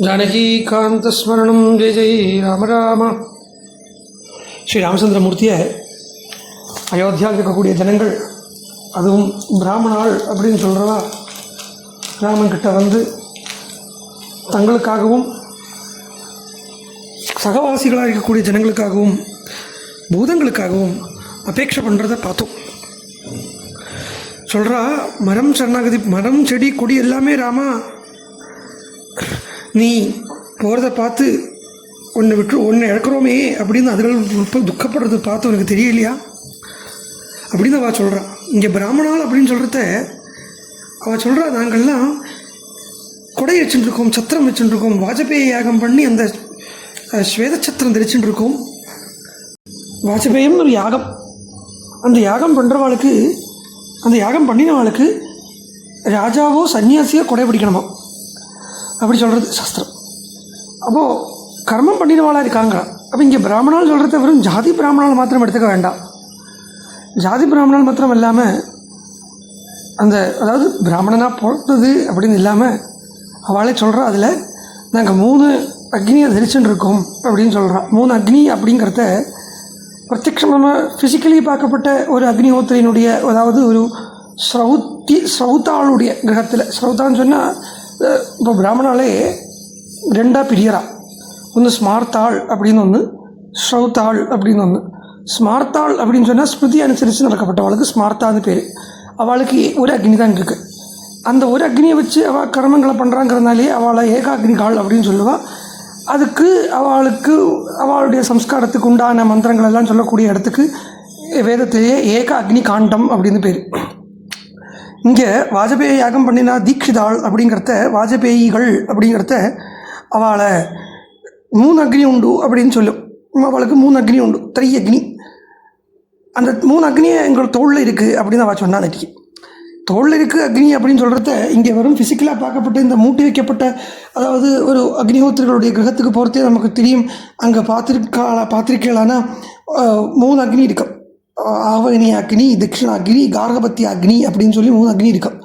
ஜானகீகாந்தஸ்மரணம் ஜெய ஜெய் ராம ராம. ஸ்ரீ ராமச்சந்திரமூர்த்தியை அயோத்தியாவில் இருக்கக்கூடிய ஜனங்கள், அதுவும் பிராமணாள் அப்படின்னு சொல்கிறவா, ராமன்கிட்ட வந்து தங்களுக்காகவும் சகவாசிகளாக இருக்கக்கூடிய ஜனங்களுக்காகவும் பூதங்களுக்காகவும் அபேட்சை பண்ணுறதை பார்த்தோம். சொல்கிறா, மரம் சரணாகதி, மரம் செடி கொடி எல்லாமே ராமா, நீ போகிறத பார்த்து ஒன்றை இழக்கிறோமே அப்படின்னு அதுகள் துக்கப்படுறது பார்த்து உனக்கு தெரியலையா அப்படின்னு அவள் சொல்கிறா. இங்கே பிராமணால் அப்படின்னு சொல்கிறத அவள் சொல்கிறா, நாங்கள்லாம் கொடை வச்சுட்டுருக்கோம், சத்திரம் வச்சுட்டுருக்கோம், வாஜபேயி யாகம் பண்ணி அந்த ஸ்வேத சத்திரம் தரிச்சுட்டுருக்கோம். வாஜபேயம்னு ஒரு யாகம், அந்த யாகம் பண்ணுறவாளுக்கு, அந்த யாகம் பண்ணினவாளுக்கு ராஜாவோ சன்னியாசியோ கொடை பிடிக்கணுமா அப்படி சொல்கிறது சாஸ்திரம். அப்போது கர்மம் பண்ணினவாளாக இருக்காங்க. அப்போ இங்கே பிராமணால் சொல்கிறத வெறும் ஜாதி பிராமணால் மாத்திரம் எடுத்துக்க வேண்டாம். ஜாதி பிராமணால் மாத்திரம் இல்லாமல் அந்த, அதாவது பிராமணனாக பிறந்தது அப்படின்னு இல்லாமல் அவளே சொல்கிறா, அதில் நாங்கள் 3 அக்னியை தரிச்சுன்னு இருக்கோம் அப்படின்னு சொல்கிறா. 3 அக்னி அப்படிங்கிறத பிரத்யட்சமாக ஃபிசிக்கலி பார்க்கப்பட்ட ஒரு அக்னிஹோத்திரியினுடைய, அதாவது ஒரு ஸ்ரௌத்தாளுடைய கிரகத்தில், ஸ்ரௌத்தான்னு சொன்னால் இப்போ பிராமணாலே 2ஆக பிரியறா. ஒன்று ஸ்மார்த்தாள் அப்படின்னு ஒன்று, ஸ்ரௌத்தாள் அப்படின்னு ஒன்று. ஸ்மார்த்தாள் அப்படின்னு சொன்னால் ஸ்மிருதி அனுசரித்து நடக்கப்பட்டவளுக்கு ஸ்மார்த்தான்னு பேர். அவளுக்கு ஒரு அக்னி தான் இருக்குது. அந்த ஒரு அக்னியை வச்சு அவள் கர்மங்களை பண்ணுறாங்கிறதுனாலே அவளை ஏகாக்னிகாள் அப்படின்னு சொல்லுவாள். அதுக்கு அவளுக்கு அவளுடைய சம்ஸ்காரத்துக்கு உண்டான மந்திரங்கள் எல்லாம் சொல்லக்கூடிய இடத்துக்கு வேதத்திலேயே ஏக அக்னி காண்டம் அப்படின்னு பேர். இங்கே வாஜபேயி யாகம் பண்ணினா தீட்சிதாள் அப்படிங்கிறத, வாஜபேயிகள் அப்படிங்கிறத அவளை 3 அக்னி உண்டு அப்படின்னு சொல்லும். அவளுக்கு 3 அக்னி உண்டு, 3 அக்னி. அந்த 3 அக்னியை எங்களோட தோளில் இருக்குது அப்படின்னு அவள் சொன்னா. நட்டிக்கு தோளில் இருக்குது அக்னி அப்படின்னு சொல்கிறத இங்கே வெறும் ஃபிசிக்கலாக பார்க்கப்பட்ட இந்த மூட்டி வைக்கப்பட்ட, அதாவது ஒரு அக்னிஹோத்திரிகளுடைய கிரகத்துக்கு போகிறதே நமக்கு தெரியும். அங்கே பார்த்திருக்கலான 3 அக்னி இருக்கும். ஆவகினி அக்னி, தட்சிண அக்னி, கார்கபத்தி அக்னி அப்படின்னு சொல்லி 3 அக்னி இருக்கும்.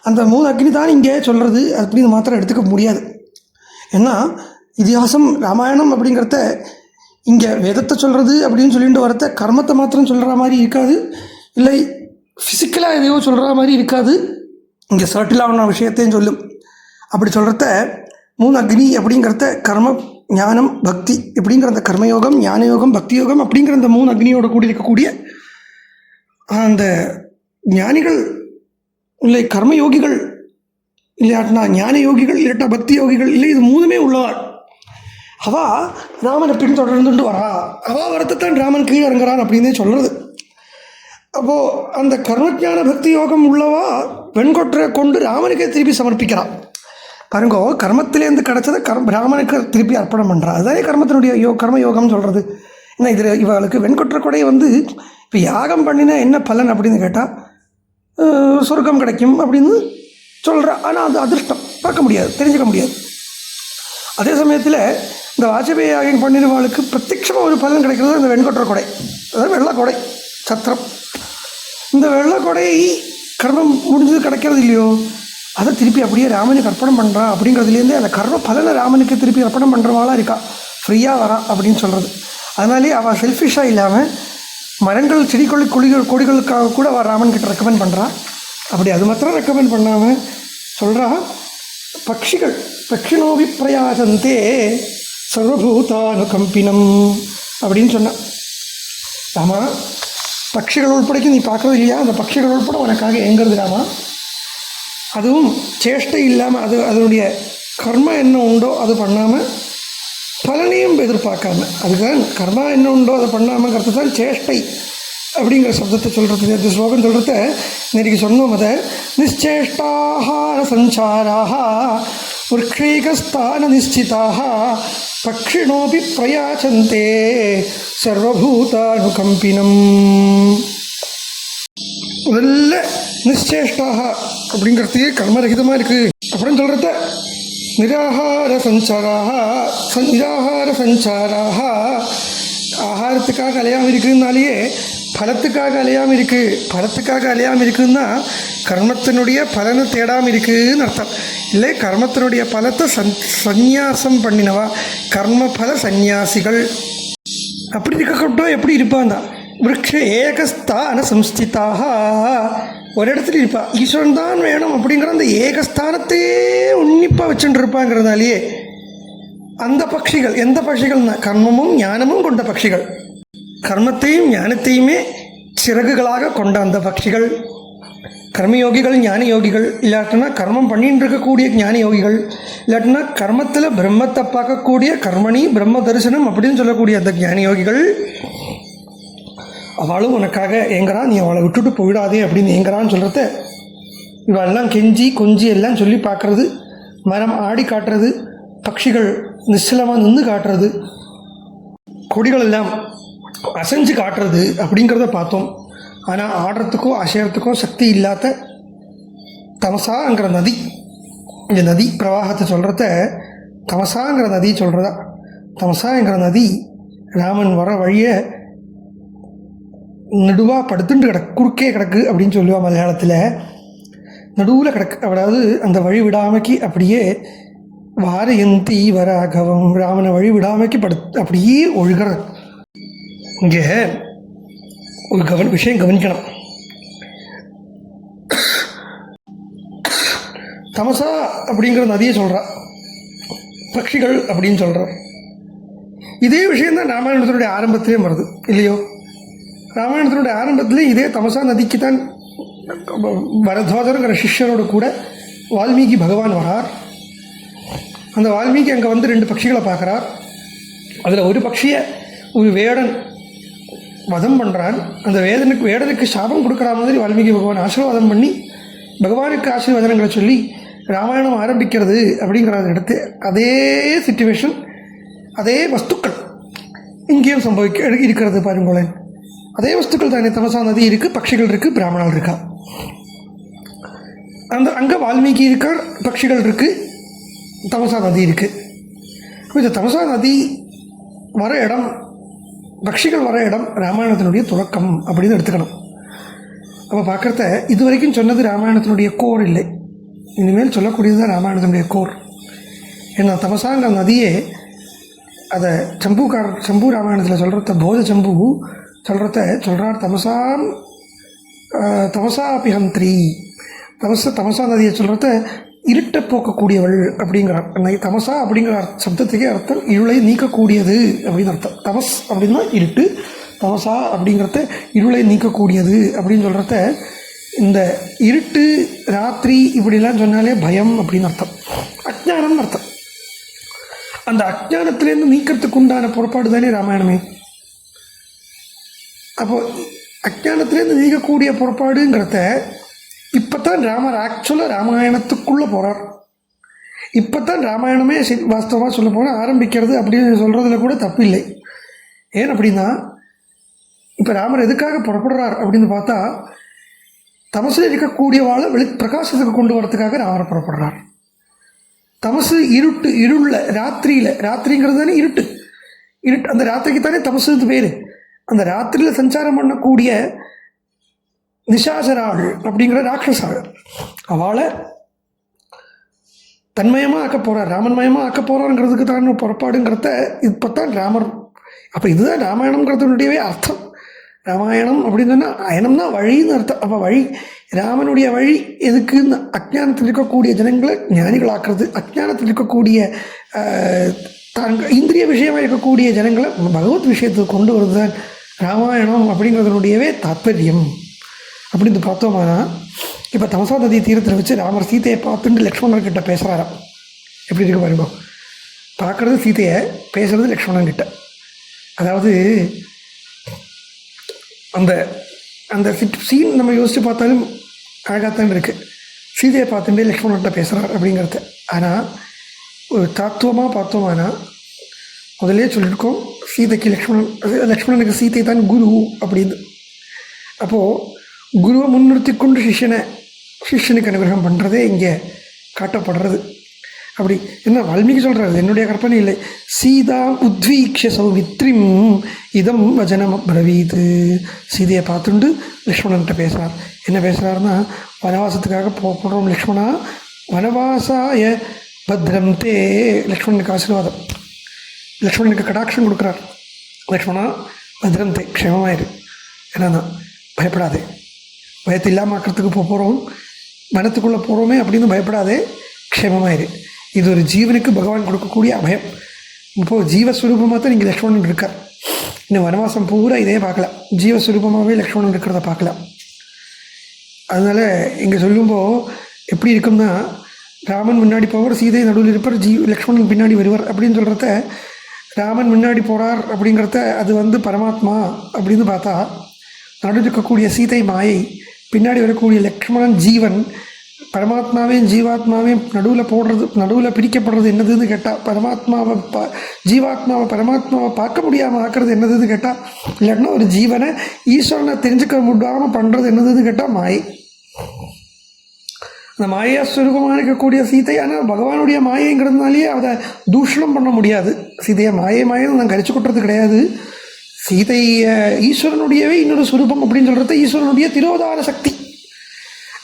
அந்த 3 அக்னி தான் இங்கே சொல்கிறது அப்படின்னு மாத்திரம் எடுத்துக்க முடியாது. ஏன்னா இதிகாசம் ராமாயணம் அப்படிங்கிறத இங்கே வேதத்தை சொல்கிறது அப்படின்னு சொல்லிட்டு வரத்த கர்மத்தை மாத்திரம் சொல்கிற மாதிரி இருக்காது, இல்லை ஃபிசிக்கலாக எதையோ சொல்கிற மாதிரி இருக்காது. இங்கே சர்ட்டிலான விஷயத்தையும் சொல்லும். அப்படி சொல்கிறத 3 அக்னி அப்படிங்கிறத கர்ம, ஞானம், பக்தி இப்படிங்கிற அந்த கர்மயோகம், ஞானயோகம், பக்தி யோகம் அப்படிங்கிற அந்த 3 அக்னியோட கூடி இருக்கக்கூடிய அந்த ஞானிகள், இல்லை கர்மயோகிகள், இல்லாட்டினா ஞான யோகிகள், இல்லாட்டா பக்தி யோகிகள், இல்லை இது 3மே உள்ளவாள். அவள் ராமனை பின்தொடர்ந்துட்டு வரா, அவள் வரத்தான் ராமன் கீழே இறங்குறான் அப்படின்னு சொல்கிறது. அப்போது அந்த கர்மஜான பக்தி யோகம் உள்ளவா வெண்கொற்றை கொண்டு ராமனுக்கே திருப்பி சமர்ப்பிக்கிறான். பாருங்கோ, கர்மத்திலேருந்து கிடச்சதை பிராமணுக்கு திருப்பி அர்ப்பணம் பண்ணுறா. அதுதானே கர்மத்தினுடைய கர்மயோகம்னு சொல்கிறது. ஏன்னா இதில் இவளுக்கு வெண்கொற்ற கொடையை வந்து இப்போ யாகம் பண்ணினா என்ன பலன் அப்படின்னு கேட்டால் சொர்க்கம் கிடைக்கும் அப்படின்னு சொல்கிறா. ஆனால் அது அதிர்ஷ்டம், பார்க்க முடியாது, தெரிஞ்சுக்க முடியாது. அதே சமயத்தில் இந்த வாஜபேயி யாகம் பண்ணினவாளுக்கு பிரத்யட்சமாக ஒரு பலன் கிடைக்கிறது இந்த வெண்கொற்ற கொடை, அதாவது வெள்ளை கொடை சத்திரம். இந்த வெள்ளை கொடை கர்மம் முடிஞ்சது கிடைக்கிறது இல்லையோ, அதை திருப்பி அப்படியே ராமனுக்கு அர்ப்பணம் பண்ணுறா. அப்படிங்கிறதுலேருந்தே அந்த கர்ம பலனை ராமனுக்கு திருப்பி அர்ப்பணம் பண்ணுறவாளாக இருக்கா, ஃப்ரீயாக வரா அப்படின்னு சொல்கிறது. அதனாலே அவள் செல்ஃபிஷாக இல்லாமல் மரங்கள், செடிகள், கொடிகளுக்காக கூட அவள் ராமன்கிட்ட ரெக்கமெண்ட் பண்ணுறா. அப்படி அது மாத்திரம் ரெக்கமெண்ட் பண்ணாமல் சொல்கிறா, பட்சிகள் பட்சினோவி பிரயாசந்தே சர்வபூதானுகம்பினம் அப்படின்னு சொன்னான். ராமா, பட்சிகள் உள்படைக்கு நீ பார்க்குறது இல்லையா, அந்த பட்சிகள் உள்பட உனக்காக எங்கிறது ராமா. அதுவும் சேஷ்டை இல்லாமல், அதனுடைய கர்மா என்ன உண்டோ அது பண்ணாமல், பலனையும் எதிர்பார்க்காம, அதுதான் கர்மா என்ன உண்டோ அதை பண்ணாமங்கிறது தான் சேஷ்டை அப்படிங்கிற சப்தத்தை சொல்கிறது. இந்த ஸ்லோகம் சொல்கிறத நேற்றுக்கு சொன்னோம். அதை நிச்சேஷ்டாஹார சஞ்சாராக விருக்ஷைகஸ்தான நிச்சிதாக பக்ஷிணோபி பிரயாசந்தே சர்வபூதானுகம்பினம். முதல்ல நிச்சேஷ்டாக அப்படிங்கிறதுக்கு கர்மரகிதமாக இருக்குது அப்படின்னு சொல்கிறத நிராகார சஞ்சாராக, ஆகாரத்துக்காக அலையாமல் இருக்குதுனாலேயே பலத்துக்காக அலையாமல் இருக்குது. பலத்துக்காக அலையாமல் இருக்குதுன்னா கர்மத்தினுடைய பலனை தேடாமல் இருக்குதுன்னு அர்த்தம். இல்லை, கர்மத்தினுடைய பலத்தை சந்நியாசம் பண்ணினவா கர்ம பல சந்நியாசிகள். அப்படி இருக்கட்டும். எப்படி இருப்பான் தான் விரக்ஷ ஏகஸ்தான சம்ஸ்திதாக, ஒரு இடத்துல இருப்பா. ஈஸ்வரன் தான் வேணும் அப்படிங்கிற அந்த ஏகஸ்தானத்தையே உன்னிப்பாக வச்சுட்டு இருப்பாங்கிறதாலேயே அந்த பட்சிகள் எந்த பட்சிகள்னா கர்மமும் ஞானமும் கொண்ட பட்சிகள். கர்மத்தையும் ஞானத்தையுமே சிறகுகளாக கொண்ட அந்த பட்சிகள் கர்மயோகிகள், ஞான யோகிகள். இல்லாட்டினா கர்மம் பண்ணிட்டு இருக்கக்கூடிய ஞான யோகிகள், இல்லாட்டினா கர்மத்தில் பிரம்மத்தை பார்க்கக்கூடிய கர்மணி பிரம்ம தரிசனம் அப்படின்னு சொல்லக்கூடிய அந்த ஞான யோகிகள். அவளும் உனக்காக ஏங்குறா, நீ அவளை விட்டுட்டு போயிடாதே அப்படின்னு ஏங்குறான்னு சொல்கிறத இவெல்லாம் கெஞ்சி கொஞ்சி எல்லாம் சொல்லி பார்க்குறது, மரம் ஆடி காட்டுறது, பட்சிகள் நிச்சலமாக நின்று காட்டுறது, கொடிகள் எல்லாம் அசைஞ்சு காட்டுறது அப்படிங்கிறத பார்த்தோம். ஆனால் ஆடுறதுக்கோ அசையறதுக்கோ சக்தி இல்லாத தமசாங்கிற நதி, இந்த நதி பிரவாகத்தை சொல்கிறத தமசாங்கிற நதி சொல்கிறதா. தமசாங்கிற நதி ராமன் வர வழியை நடுவாக படுத்துட்டு குறுக்கே கிடக்கு அப்படின்னு சொல்லுவாள் மலையாளத்தில். நடுவில் கிடக்கு, அதாவது அந்த வழி விடாமைக்கு அப்படியே வாரயந்தி வராகவம், ராமனை வழி விடாமைக்கு அப்படியே ஒழுகிறது. இங்கே ஒரு விஷயம் கவனிக்கணும். தமசா அப்படிங்கிற நதியை சொல்கிறா, பட்சிகள் அப்படின்னு சொல்கிற இதே விஷயந்தான் ராமாயணத்தினுடைய ஆரம்பத்திலே வருது இல்லையோ? ராமாயணத்தினுடைய ஆரம்பத்திலே இதே தமசா நதிக்கு தான் பரத்வாஜருங்கிற சிஷ்யரோடு கூட வால்மீகி பகவான் வரார். அந்த வால்மீகி அங்கே வந்து 2 பட்சிகளை பார்க்குறார். அதில் ஒரு பட்சியை ஒரு வேடன் வதம் பண்ணுறான். அந்த வேடனுக்கு சாபம் கொடுக்குற மாதிரி வால்மீகி பகவான் ஆசீர்வாதம் பண்ணி பகவானுக்கு ஆசீர்வாதங்களை சொல்லி ராமாயணம் ஆரம்பிக்கிறது அப்படிங்கிறத எடுத்து அதே சிச்சுவேஷன், அதே வஸ்துக்கள் இங்கேயும் இருக்கிறது பாருங்களேன். அதே வஸ்துக்கள் தானே. தமசா நதி இருக்குது, பட்சிகள் இருக்குது, பிராமணால் இருக்கா. அங்கே வால்மீகி இருக்கார், பட்சிகள் இருக்குது, தமசா நதி இருக்குது. இந்த தமசா நதி வர இடம், பட்சிகள் வர இடம் ராமாயணத்தினுடைய துவக்கம் அப்படின்னு எடுத்துக்கணும். அப்போ பார்க்குறத இது வரைக்கும் சொன்னது ராமாயணத்தினுடைய கோர் இல்லை, இனிமேல் சொல்லக்கூடியது தான் ராமாயணத்தினுடைய கோர். ஏன்னா தமசாங்கிற நதியே அதை சம்பு ராமாயணத்தில் சொல்கிறத போத சம்பு சொல்கிறார். தமசா அபிஹந்திரி, தமசா நதியை சொல்கிறத இருட்டை போக்கக்கூடியவள் அப்படிங்கிறார். தமசா அப்படிங்கிற சப்தத்துக்கே அர்த்தம் இருளை நீக்கக்கூடியது அப்படின்னு அர்த்தம். தமஸ் அப்படின்னா இருட்டு, தமசா அப்படிங்கிறத இருளை நீக்கக்கூடியது அப்படின்னு சொல்கிறத இந்த இருட்டு ராத்திரி இப்படிலாம் சொன்னாலே பயம் அப்படின்னு அர்த்தம், அஜ்ஞானம்னு அர்த்தம். அந்த அஜ்ஞானத்திலேருந்து நீக்கிறதுக்கு உண்டான புறப்பாடு தானே ராமாயணமே. அப்போது அஜ்ஞானத்திலேருந்து நீக்கக்கூடிய புறப்பாடுங்கிறத இப்போ தான் ராமர் ஆக்சுவலாக ராமாயணத்துக்குள்ளே போகிறார். இப்போ தான் ராமாயணமே வாஸ்தவமாக சொல்ல போனால் ஆரம்பிக்கிறது அப்படின்னு சொல்கிறதுல கூட தப்பு இல்லை. ஏன் அப்படின்னா இப்போ ராமர் எதுக்காக புறப்படுறார் அப்படின்னு பார்த்தா தமசில் இருக்கக்கூடியவாளை பிரகாசத்துக்கு கொண்டு வரத்துக்காக ராமர் புறப்படுறார். தமசு இருளில் ராத்திரிங்கிறது தானே இருட்டு. அந்த ராத்திரிக்கு தானே தமசுன்னு பேர். அந்த ராத்திரியில் சஞ்சாரம் பண்ணக்கூடிய நிஷாசராள் அப்படிங்கிற ராட்சசாள், அவளை தன்மயமாக ஆக்க போகிறார், ராமன்மயமாக ஆக்க போகிறாருங்கிறதுக்கு தான் புறப்பாடுங்கிறத இப்போ தான் ராமர். அப்போ இதுதான் ராமாயணங்கிறதுனுடையவே அர்த்தம். ராமாயணம் அப்படின்னு சொன்னால் அயனம்னா வழின்னு அர்த்தம். அப்போ வழி, ராமனுடைய வழி எதுக்குன்னு அஜ்ஞானத்தில் இருக்கக்கூடிய ஜனங்களை ஞானிகளாக்குறது, அஜ்ஞானத்தில் இருக்கக்கூடிய இந்திரிய விஷயமாக இருக்கக்கூடிய ஜனங்களை பகவத் விஷயத்துக்கு கொண்டு வருது தான் ராமாயணம் அப்படிங்கிறதுனுடையவே தாத்பரியம் அப்படின்னு பார்த்தோம்னா, இப்போ தமசா நதி தீரத்தில் வச்சு ராமர் சீதையை பார்த்துட்டு லக்ஷ்மணர்கிட்ட பேசுகிறாராம். எப்படி இருக்கு பாருங்க, பார்க்குறது சீதையை, பேசுகிறது லக்ஷ்மணன்கிட்ட. அதாவது அந்த அந்த சீன் நம்ம யோசித்து பார்த்தாலும் அழகாகத்தான் இருக்குது. சீதையை பார்த்துட்டு லக்ஷ்மணன்கிட்ட பேசுகிறார் அப்படிங்கிறது. ஆனால் ஒரு தத்துவமாக பார்த்தோம்னா முதலே சொல்லியிருக்கோம், சீதைக்கு லக்ஷ்மணனுக்கு சீதை தான் குரு அப்படின்னு. அப்போது குருவை முன்னிறுத்தி கொண்டு சிஷ்யனுக்கு அனுகிரகம் பண்ணுறதே இங்கே காட்டப்படுறது. அப்படி என்ன வால்மீகி சொல்கிறார், என்னுடைய கற்பனை இல்லை. சீதா உத்வீக்ஷ சௌமித்ரிம் இதம் வஜனம் பிரவீத். சீதையை பார்த்துண்டு லக்ஷ்மணன்கிட்ட பேசுகிறார். என்ன பேசுகிறாருன்னா, வனவாசத்துக்காக போகிறோம் லக்ஷ்மணா, வனவாசாய பத்ரம் தே. லக்ஷ்மணனுக்கு ஆசீர்வாதம், லக்ஷ்மணனுக்கு கடாட்சம் கொடுக்குறார். லக்ஷ்மணா பத்ரம் தே, க்ஷேமமாயிரு, என்னன்னா பயப்படாதே, பயத்தை இல்லாமல் ஆக்கிறதுக்கு போகிறோம், வனத்துக்குள்ளே போகிறோமே அப்படின்னு பயப்படாதே, க்ஷேமமாயிரு. இது ஒரு ஜீவனுக்கு பகவான் கொடுக்கக்கூடிய அபயம். இப்போது ஜீவஸ்வரூபமாக தான் நீங்கள் லக்ஷ்மணன் இருக்கார். இன்னும் வனவாசம் பூரா இதே பார்க்கலாம், ஜீவஸ்வரூபமாகவே லக்ஷ்மணன் இருக்கிறத பார்க்கலாம். அதனால் இங்கே சொல்லும்போது எப்படி இருக்கும்னா, ராமன் முன்னாடி போவார், சீதை நடுவில் இருப்பார், லக்ஷ்மணன் பின்னாடி வருவார் அப்படின்னு சொல்கிறத, ராமன் முன்னாடி போகிறார் அப்படிங்கிறத அது பரமாத்மா அப்படின்னு பார்த்தா, நடுவில் இருக்கக்கூடிய சீதை மாயை, பின்னாடி வரக்கூடிய லக்ஷ்மணன் ஜீவன், பரமாத்மாவையும் ஜீவாத்மாவையும் நடுவில் பிரிக்கப்படுறது என்னதுன்னு கேட்டால், ஜீவாத்மாவை பரமாத்மாவை பார்க்க முடியாமல் ஆக்கிறது என்னதுன்னு கேட்டால், இல்லைன்னா ஒரு ஜீவனை ஈஸ்வரனை தெரிஞ்சுக்க முடியாமல் பண்ணுறது என்னதுன்னு கேட்டால் மாயை. அந்த மாயா ஸ்வரூபமாக இருக்கக்கூடிய சீதை, ஆனால் பகவானுடைய மாயைங்கிறதுனாலேயே அதை தூஷணம் பண்ண முடியாது. சீதையை மாயைன்னு நான் கழிச்சு கொட்டுறது கிடையாது. சீதை ஈஸ்வரனுடையவே இன்னொரு ஸ்வரூபம் அப்படின்னு சொல்கிறது ஈஸ்வரனுடைய திரோதான சக்தி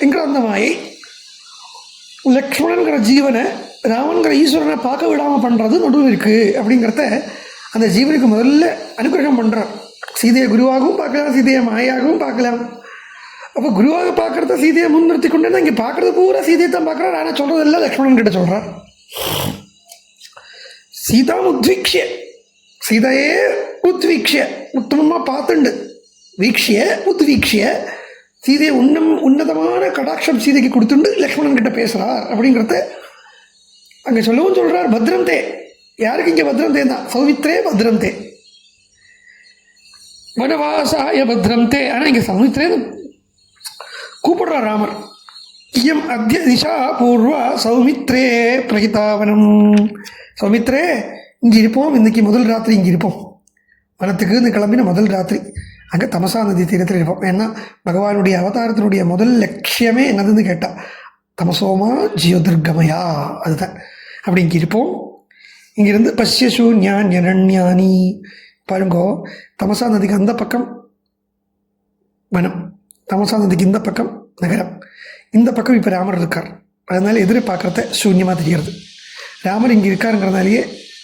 என்கிற அந்த மாயை. லக்ஷ்மணன்கிற ஜீவனை ராமன்கிற ஈஸ்வரனை பார்க்க விடாமல் பண்ணுறது நடுவில் இருக்குது அப்படிங்கிறத அந்த ஜீவனுக்கு முதல்ல அனுகிரகம் பண்ணுறார். சீதையை குருவாகவும் பார்க்கலாம், சீதையை மாயாகவும் பார்க்கலாம். அப்போ குருவாக பார்க்குறத சீதையை முன்னிறுத்தி கொண்டேன்னா இங்கே பார்க்குறது பூரா சீதையை தான் பார்க்குறார். ஆனால் சொல்கிறதெல்லாம் லக்ஷ்மணன் கிட்ட சொல்கிறார். சீதா உத்வீக்ஷிய, சீதையே உத்வீக்ஷிய, உத்தமமாக பார்த்துண்டு, வீக்ஷிய உத்வீக்ஷிய, சீதையை உன்னதமான கடாட்சம் சீதைக்கு கொடுத்துண்டு லக்ஷ்மணன் கிட்ட பேசுகிறார் அப்படிங்கிறத அங்கே சொல்லவும் சொல்கிறார். பத்ரந்தே, யாருக்கு இங்கே பத்ரந்தே தான், சௌமித்ரே பத்ரந்தே, வனவாசாய பத்ரந்தே. ஆனால் இங்கே சௌமித்ரேன்னு கூப்பிடுறார் ராமர். இயம் அத்ய திஷா பூர்வா சௌமித்ரே பிரகிதாவனம். சௌமித்ரே இங்கே இருப்போம், இன்றைக்கி முதல் ராத்திரி இங்கே இருப்போம். வனத்துக்கு இந்த கிளம்பின முதல் ராத்திரி அங்கே தமசா நதி தீரத்தில் இருப்போம். ஏன்னா பகவானுடைய அவதாரத்தினுடைய முதல் லட்சியமே என்னதுன்னு கேட்டால் தமசோமா ஜியோதிர்கமயா, அதுதான். அப்படி இங்கே இருப்போம். இங்கிருந்து பஷ்யசு ஞானி பாருங்கோ, தமசா நதிக்கு அந்த பக்கம் வனம், தமசா நதிக்கு இந்த பக்கம் நகரம், இந்த பக்கம் இப்போ ராமர் இருக்கார். அதனால் எதிரே பார்க்குறத சூன்யமாக தெரிகிறது. ராமர் இங்கே இருக்காருங்கிறதுனாலேயே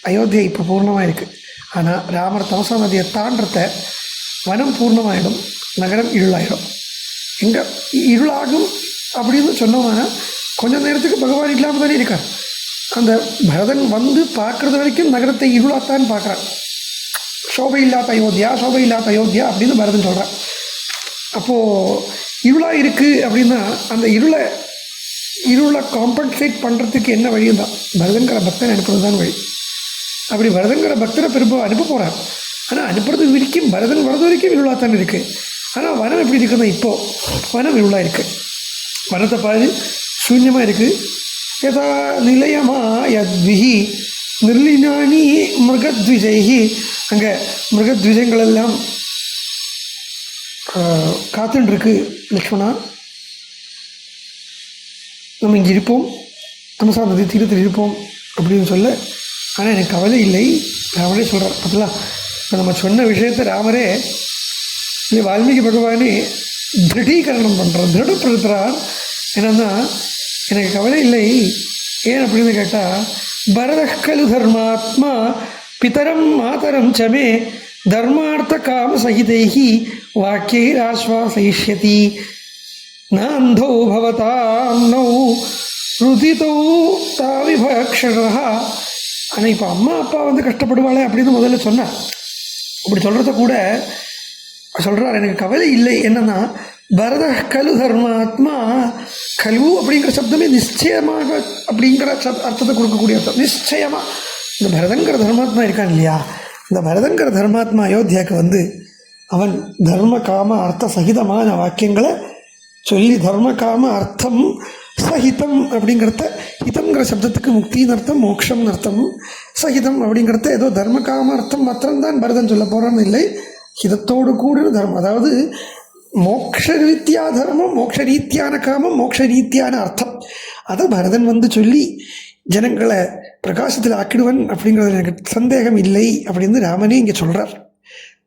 அயோத்தியா இப்போ பூர்ணமாக இருக்குது. ஆனால் ராமர் தமசா நதியை தாண்டறத வனம் பூர்ணமாயிடும், நகரம் இருளாயிடும். எங்கே இருளாகும் அப்படின்னு சொன்னோம்னா கொஞ்சம் நேரத்துக்கு பகவான் இல்லாமல் தானே இருக்கார். அந்த பரதன் பார்க்குறது வரைக்கும் நகரத்தை இருளாத்தான் பார்க்குறான். சோபை இல்லாத அயோத்தியா அப்படின்னு பரதன் சொல்கிறான். அப்போது இருளாக இருக்குது அப்படின்னா அந்த இருளை காம்பன்சேட் பண்ணுறதுக்கு என்ன வழியும் தான் பரதங்கிற பக்தனை அனுப்புறது தான் வழி. அப்படி பரதங்கிற பக்தரை அனுப்ப போகிறார். ஆனால் அனுப்புறது வரைக்கும் பரதன் வரது வரைக்கும் இருளாகத்தான் இருக்குது. ஆனால் வனம் எப்படி இருக்குன்னா இப்போது வனம் இருளாக இருக்குது. வனத்தை பாரு சூன்யமாக இருக்குது. யதா நிலையமா யத்விஹி நிர்லினானி மிருகத்விஜைஹி, அங்கே மிருகத்விஜங்கள் எல்லாம் காத்துருக்கு. லக்ஷ்மணா நம்ம இங்கே இருப்போம், தமசா நதி தீரத்தில் இருப்போம் அப்படின்னு சொல்ல. ஆனால் எனக்கு கவலை இல்லை, ராமரே சொல்கிறார். அப்படிலாம் இப்போ நம்ம சொன்ன விஷயத்தை ராமரே இல்லை வால்மீகி பகவானே திருடீகரணம் பண்ணுறார், திருடப்படுத்துகிறார். என்னன்னா எனக்கு கவலை இல்லை. ஏன் அப்படின்னு கேட்டால், பரதக்கலு தர்மாத்மா பிதரம் மாதரம் சமே தர்மார்த்த காம சகிதைஹி வாக்கியைராஸ்வாசயிஷ்யதி நாந்தோ பவதாம் நௌ ருதிதௌ தாவிபக்ஷரஹா. ஆனால் இப்போ அம்மா அப்பா கஷ்டப்படுவாளே அப்படின்னு முதல்ல சொன்னார். அப்படி சொல்கிறத கூட சொல்கிறார், எனக்கு கவலை இல்லை. என்னன்னா பரத கலு தர்மாத்மா, கலு அப்படிங்கிற சப்தமே நிச்சயமாக அப்படிங்கிற அர்த்தத்தை கொடுக்கக்கூடிய அர்த்தம். நிச்சயமாக இந்த பரதங்கிற தர்மாத்மா இருக்கான் இல்லையா, இந்த பரதங்கிற தர்மாத்மா அயோத்தியாவுக்கு அவன் தர்ம காம அர்த்த சகிதமான வாக்கியங்களை சொல்லி, தர்ம காம அர்த்தம் சஹிதம் அப்படிங்கிறத, ஹிதம்ங்கிற சப்தத்துக்கு முக்தின்னு அர்த்தம், மோட்சம்னு அர்த்தம். சஹிதம் அப்படிங்கிறத ஏதோ தர்ம காம அர்த்தம் மாத்திரம்தான் பரதன் சொல்ல போகிறான்னு இல்லை, ஹிதத்தோடு கூட தர்மம். அதாவது மோக்ஷ ரீத்தியா தர்மம், மோக்ஷ ரீத்தியான காமம், மோக்ஷ ரீத்தியான அர்த்தம். அதை பரதன் சொல்லி ஜனங்களை பிரகாசத்தில் ஆக்கிடுவன் அப்படிங்கிறது எனக்கு சந்தேகம் இல்லை அப்படின்னு ராமனே இங்கே சொல்கிறார்.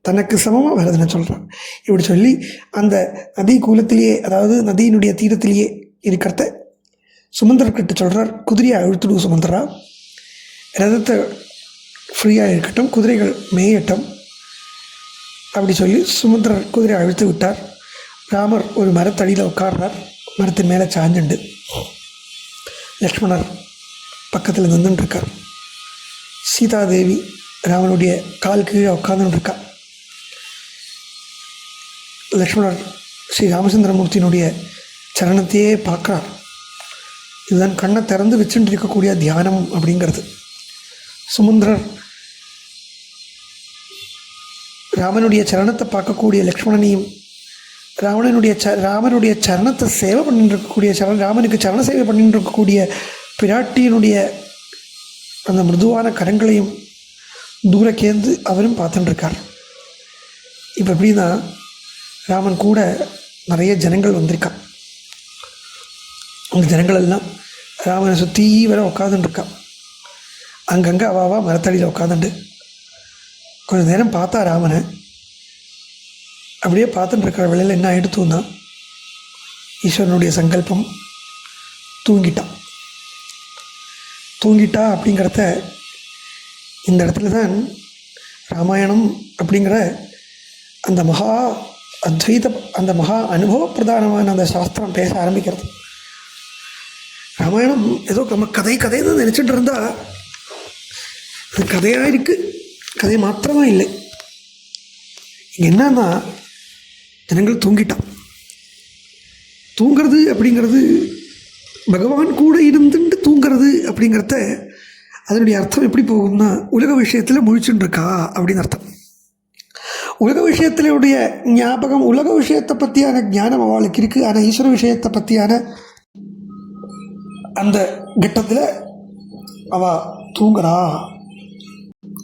தனக்கு சமமாக வரதுன்னு சொல்கிறார். இப்படி சொல்லி அந்த நதி கூலத்திலேயே, அதாவது நதியினுடைய தீரத்திலேயே இருக்கிறத சுமந்திரர்கிட்ட சொல்கிறார். குதிரையை அழுத்துடு சுமந்திரா, ரதத்தை ஃப்ரீயாக இருக்கட்டும், குதிரைகள் மேயட்டும் அப்படி சொல்லி சுமந்திரர் குதிரை அழுத்து விட்டார். ராமர் ஒரு மரத்தடியில் உட்கார்றார். மரத்தின் மேலே சாஞ்சுண்டு லக்ஷ்மணர் பக்கத்தில் நின்றுட்டுருக்கார். சீதாதேவி ராமனுடைய கால் கீழே உட்காந்துருக்கா. லக்ஷ்மணர் ஸ்ரீ ராமச்சந்திரமூர்த்தியினுடைய சரணத்தையே பார்க்குறார். இதுதான் கண்ணை திறந்து வச்சுட்டு இருக்கக்கூடிய தியானம் அப்படிங்கிறது. சுமந்திரர் ராமனுடைய சரணத்தை பார்க்கக்கூடிய லக்ஷ்மணனையும், ராமனுடைய சரணத்தை சேவை பண்ணிட்டு இருக்கக்கூடிய ராமனுக்கு சரண சேவை பண்ணிட்டு இருக்கக்கூடிய பிராட்டியினுடைய அந்த மிருதுவான கரங்களையும் தூரக்கேந்து அவரும் பார்த்துட்டுருக்கார். இப்போ எப்படின்னா, ராமன் கூட நிறைய ஜனங்கள் வந்திருக்கான். அந்த ஜனங்கள் எல்லாம் ராமனை சுற்றி வர உட்காந்துட்டுருக்கான். அங்கங்கே அவாவா மரத்தடியில் உட்காந்துட்டு கொஞ்சம் நேரம் பார்த்தா ராமனை. அப்படியே பார்த்துட்டுருக்கிற வேளையில் என்ன ஆகிடுத்துன்னா, ஈஸ்வரனுடைய சங்கல்பம் தூங்கிட்டா அப்படிங்கிறத இந்த இடத்துல தான் ராமாயணம் அப்படிங்கிற அந்த மகா அத்வைத, அந்த மகா அனுபவ பிரதானமான அந்த சாஸ்திரம் பேச ஆரம்பிக்கிறது. ராமாயணம் ஏதோ நம்ம கதைன்னு நினச்சிட்டு இருந்தால் அது கதையாக இருக்குது. கதை மாத்திரமாக இல்லை. இங்கே என்னன்னா, ஜனங்கள் தூங்கிறது அப்படிங்கிறது பகவான் கூட இருந்துட்டு தூங்கிறது அப்படிங்கிறத அதனுடைய அர்த்தம் எப்படி போகும்னா, உலக விஷயத்தில் முழிச்சுட்டு இருக்கா அப்படின்னு அர்த்தம். உலக விஷயத்தினுடைய ஞாபகம், உலக விஷயத்தை பற்றியான ஞானம் அவளுக்கு இருக்குது. ஆனால் ஈஸ்வர விஷயத்தை பற்றியான அந்த கட்டத்தில் அவள் தூங்குறா.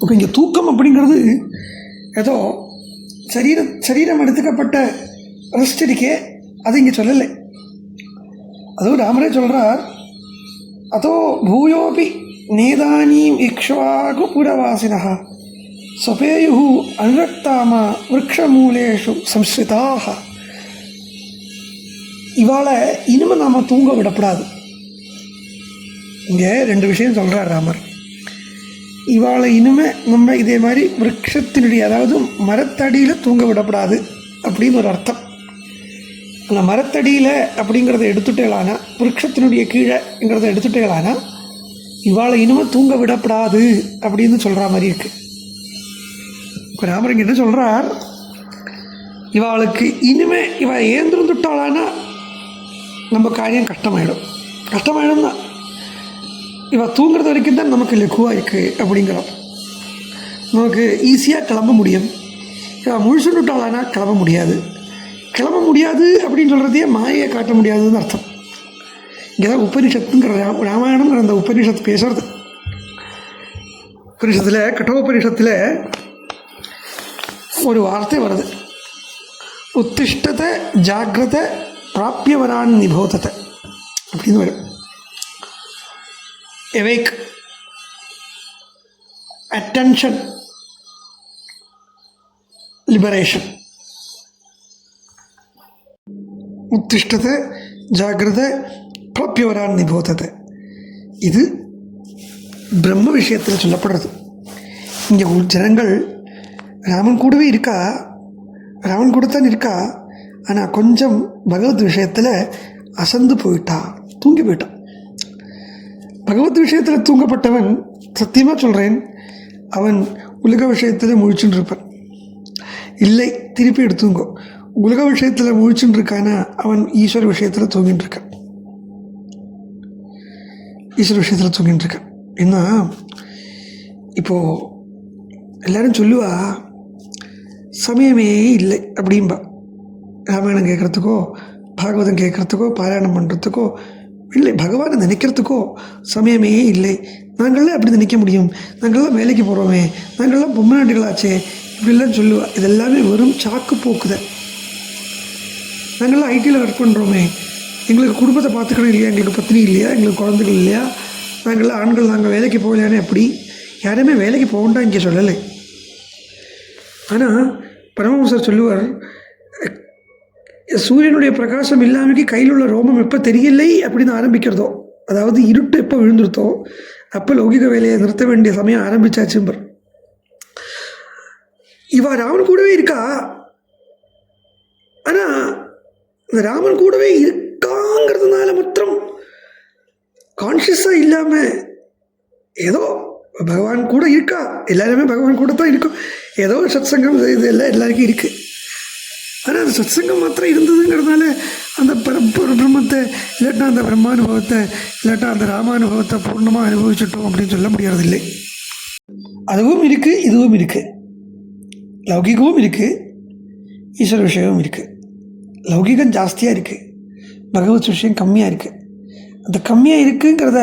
இப்போ இங்கே தூக்கம் அப்படிங்கிறது ஏதோ சரீரம் எடுத்துக்கப்பட்ட ரெஸ்ட் இருக்கே, அது இங்கே சொல்லலை. அதுவும் ராமரே சொல்கிறார், அதோ பூயோபி நேதானீம் இக்ஷ்வாகு புரவாசினா ஸ்வபேயு அனுரக்தாமா விரக்ஷமூலேஷு சம்ஸ்ரிதாக. இவாளை இனிமே நாம் தூங்க விடப்படாது. இங்கே 2 விஷயம் சொல்கிறார் ராமர். இவாளை இனிமே நம்ம இதே மாதிரி விரக்ஷத்தினுடைய, அதாவது மரத்தடியில் தூங்க விடப்படாது அப்படின்னு ஒரு அர்த்தம். அந்த மரத்தடியில் அப்படிங்கிறத எடுத்துட்டேலானா, விரக்ஷத்தினுடைய கீழேங்கிறத எடுத்துட்டேலானா இவாளை இனிமே தூங்க விடப்படாது அப்படின்னு சொல்கிற மாதிரி இருக்குது. இப்போ ராமர் என்ன சொல்கிறார், இவாளுக்கு இனிமே இவள் ஏந்திருந்துட்டாளானா நம்ம காரியம் கஷ்டமாயிடும் தான். இவள் தூங்குறது வரைக்கும் தான் நமக்கு லெக்குவாக இருக்குது அப்படிங்கிறோம். நமக்கு ஈஸியாக கிளம்ப முடியும். இவள் முழுசுட்டாளானா கிளம்ப முடியாது அப்படின்னு சொல்கிறதையே மாயை காட்ட முடியாதுன்னு அர்த்தம். இங்கே தான் உபனிஷத்துங்கிற ராமாயணம்ங்கிற அந்த உபனிஷத்து பேசுறது. உபனிஷத்தில், கட்டோபனிஷத்தில் ஒரு வார்த்தை வருது, உத்திஷ்டத்தை ஜாகிரத பிராப்பியவரான் நிபோதத்தை அப்படின்னு வரும். awake, attention, liberation. உத்திஷ்டத்தை ஜாகிரத பிராப்பியவரான் நிபோதத்தை. இது பிரம்ம விஷயத்தில் சொல்லப்படுறது. இங்கே ஜனங்கள் ராமன் கூடவே இருக்கா, ராமன் கூட தான் இருக்கா. ஆனால் கொஞ்சம் பகவத் விஷயத்தில் அசந்து தூங்கி போயிட்டான். பகவத் விஷயத்தில் தூங்கப்பட்டவன், சத்தியமாக சொல்கிறேன், அவன் உலக விஷயத்தில் முழிச்சுட்டு இருப்பான். இல்லை, திருப்பி எடுத்துங்கோ, உலக விஷயத்தில் முழிச்சுட்டு இருக்கானா அவன் ஈஸ்வர விஷயத்தில் தூங்கிட்டு இருக்கான். ஏன்னா இப்போது எல்லோரும் சொல்லுவா, சமயமே இல்லை அப்படின்பா. ராமாயணம் கேட்குறதுக்கோ, பாகவதம் கேட்குறதுக்கோ, பாராயணம் பண்ணுறதுக்கோ இல்லை, பகவானை நினைக்கிறதுக்கோ சமயமே இல்லை. நாங்கள்லாம் எப்படி நினைக்க முடியும், நாங்கள்லாம் வேலைக்கு போகிறோமே, நாங்கள்லாம் பொம்மநாட்டிகளாச்சே, இப்படிலாம் சொல்லுவா. இதெல்லாமே வெறும் சாக்கு போக்குதான். நாங்கள்லாம் ஐடியில் ஒர்க் பண்ணுறோமே, எங்களுக்கு குடும்பத்தை பார்த்துக்கணும் இல்லையா, எங்களுக்கு பத்தினி இல்லையா, எங்களுக்கு குழந்தைகள் இல்லையா, நாங்கள்லாம் ஆண்கள் நாங்கள் வேலைக்கு போகலையானே அப்படி யாருமே வேலைக்கு போகண்டா இங்கே சொல்லலை. ஆனால் பரமஹம்சர் சொல்லுவார், சூரியனுடைய பிரகாசம் இல்லாமல் கையில் உள்ள ரோமம் எப்போ தெரியலை அப்படின்னு ஆரம்பிக்கிறதோ, அதாவது இருட்டு எப்போ விழுந்துருத்தோ அப்போ லௌகிக வேலையை நிறுத்த வேண்டிய சமயம் ஆரம்பிச்சாச்சும்பர். இவா ராமன் கூடவே இருக்கா. ஆனால் இந்த ராமன் கூடவே இருக்காங்கிறதுனால மாத்திரம் கான்ஷியஸாக இல்லாமல் ஏதோ பகவான் கூட இருக்கா, எல்லாருமே பகவான் கூட தான் இருக்கும், ஏதோ ஒரு சத்சங்கம் இது எல்லாம் எல்லாருக்கும் இருக்குது. ஆனால் அந்த சத்சங்கம் மாத்திரம் இருந்ததுங்கிறதுனால அந்த பிரம்மத்தை இல்லாட்டா அந்த பிரம்மானுபவத்தை இல்லாட்டா அந்த ராமானுபவத்தை பூர்ணமாக அனுபவிச்சுட்டோம் அப்படின்னு சொல்ல முடியறதில்லை. அதுவும் இருக்குது, இதுவும் இருக்குது, லௌகிகமும் இருக்குது, ஈஸ்வர விஷயமும் இருக்குது. லௌகிகம் ஜாஸ்தியாக இருக்குது, பகவத் விஷயம் கம்மியாக இருக்குது. அந்த கம்மியாக இருக்குங்கிறத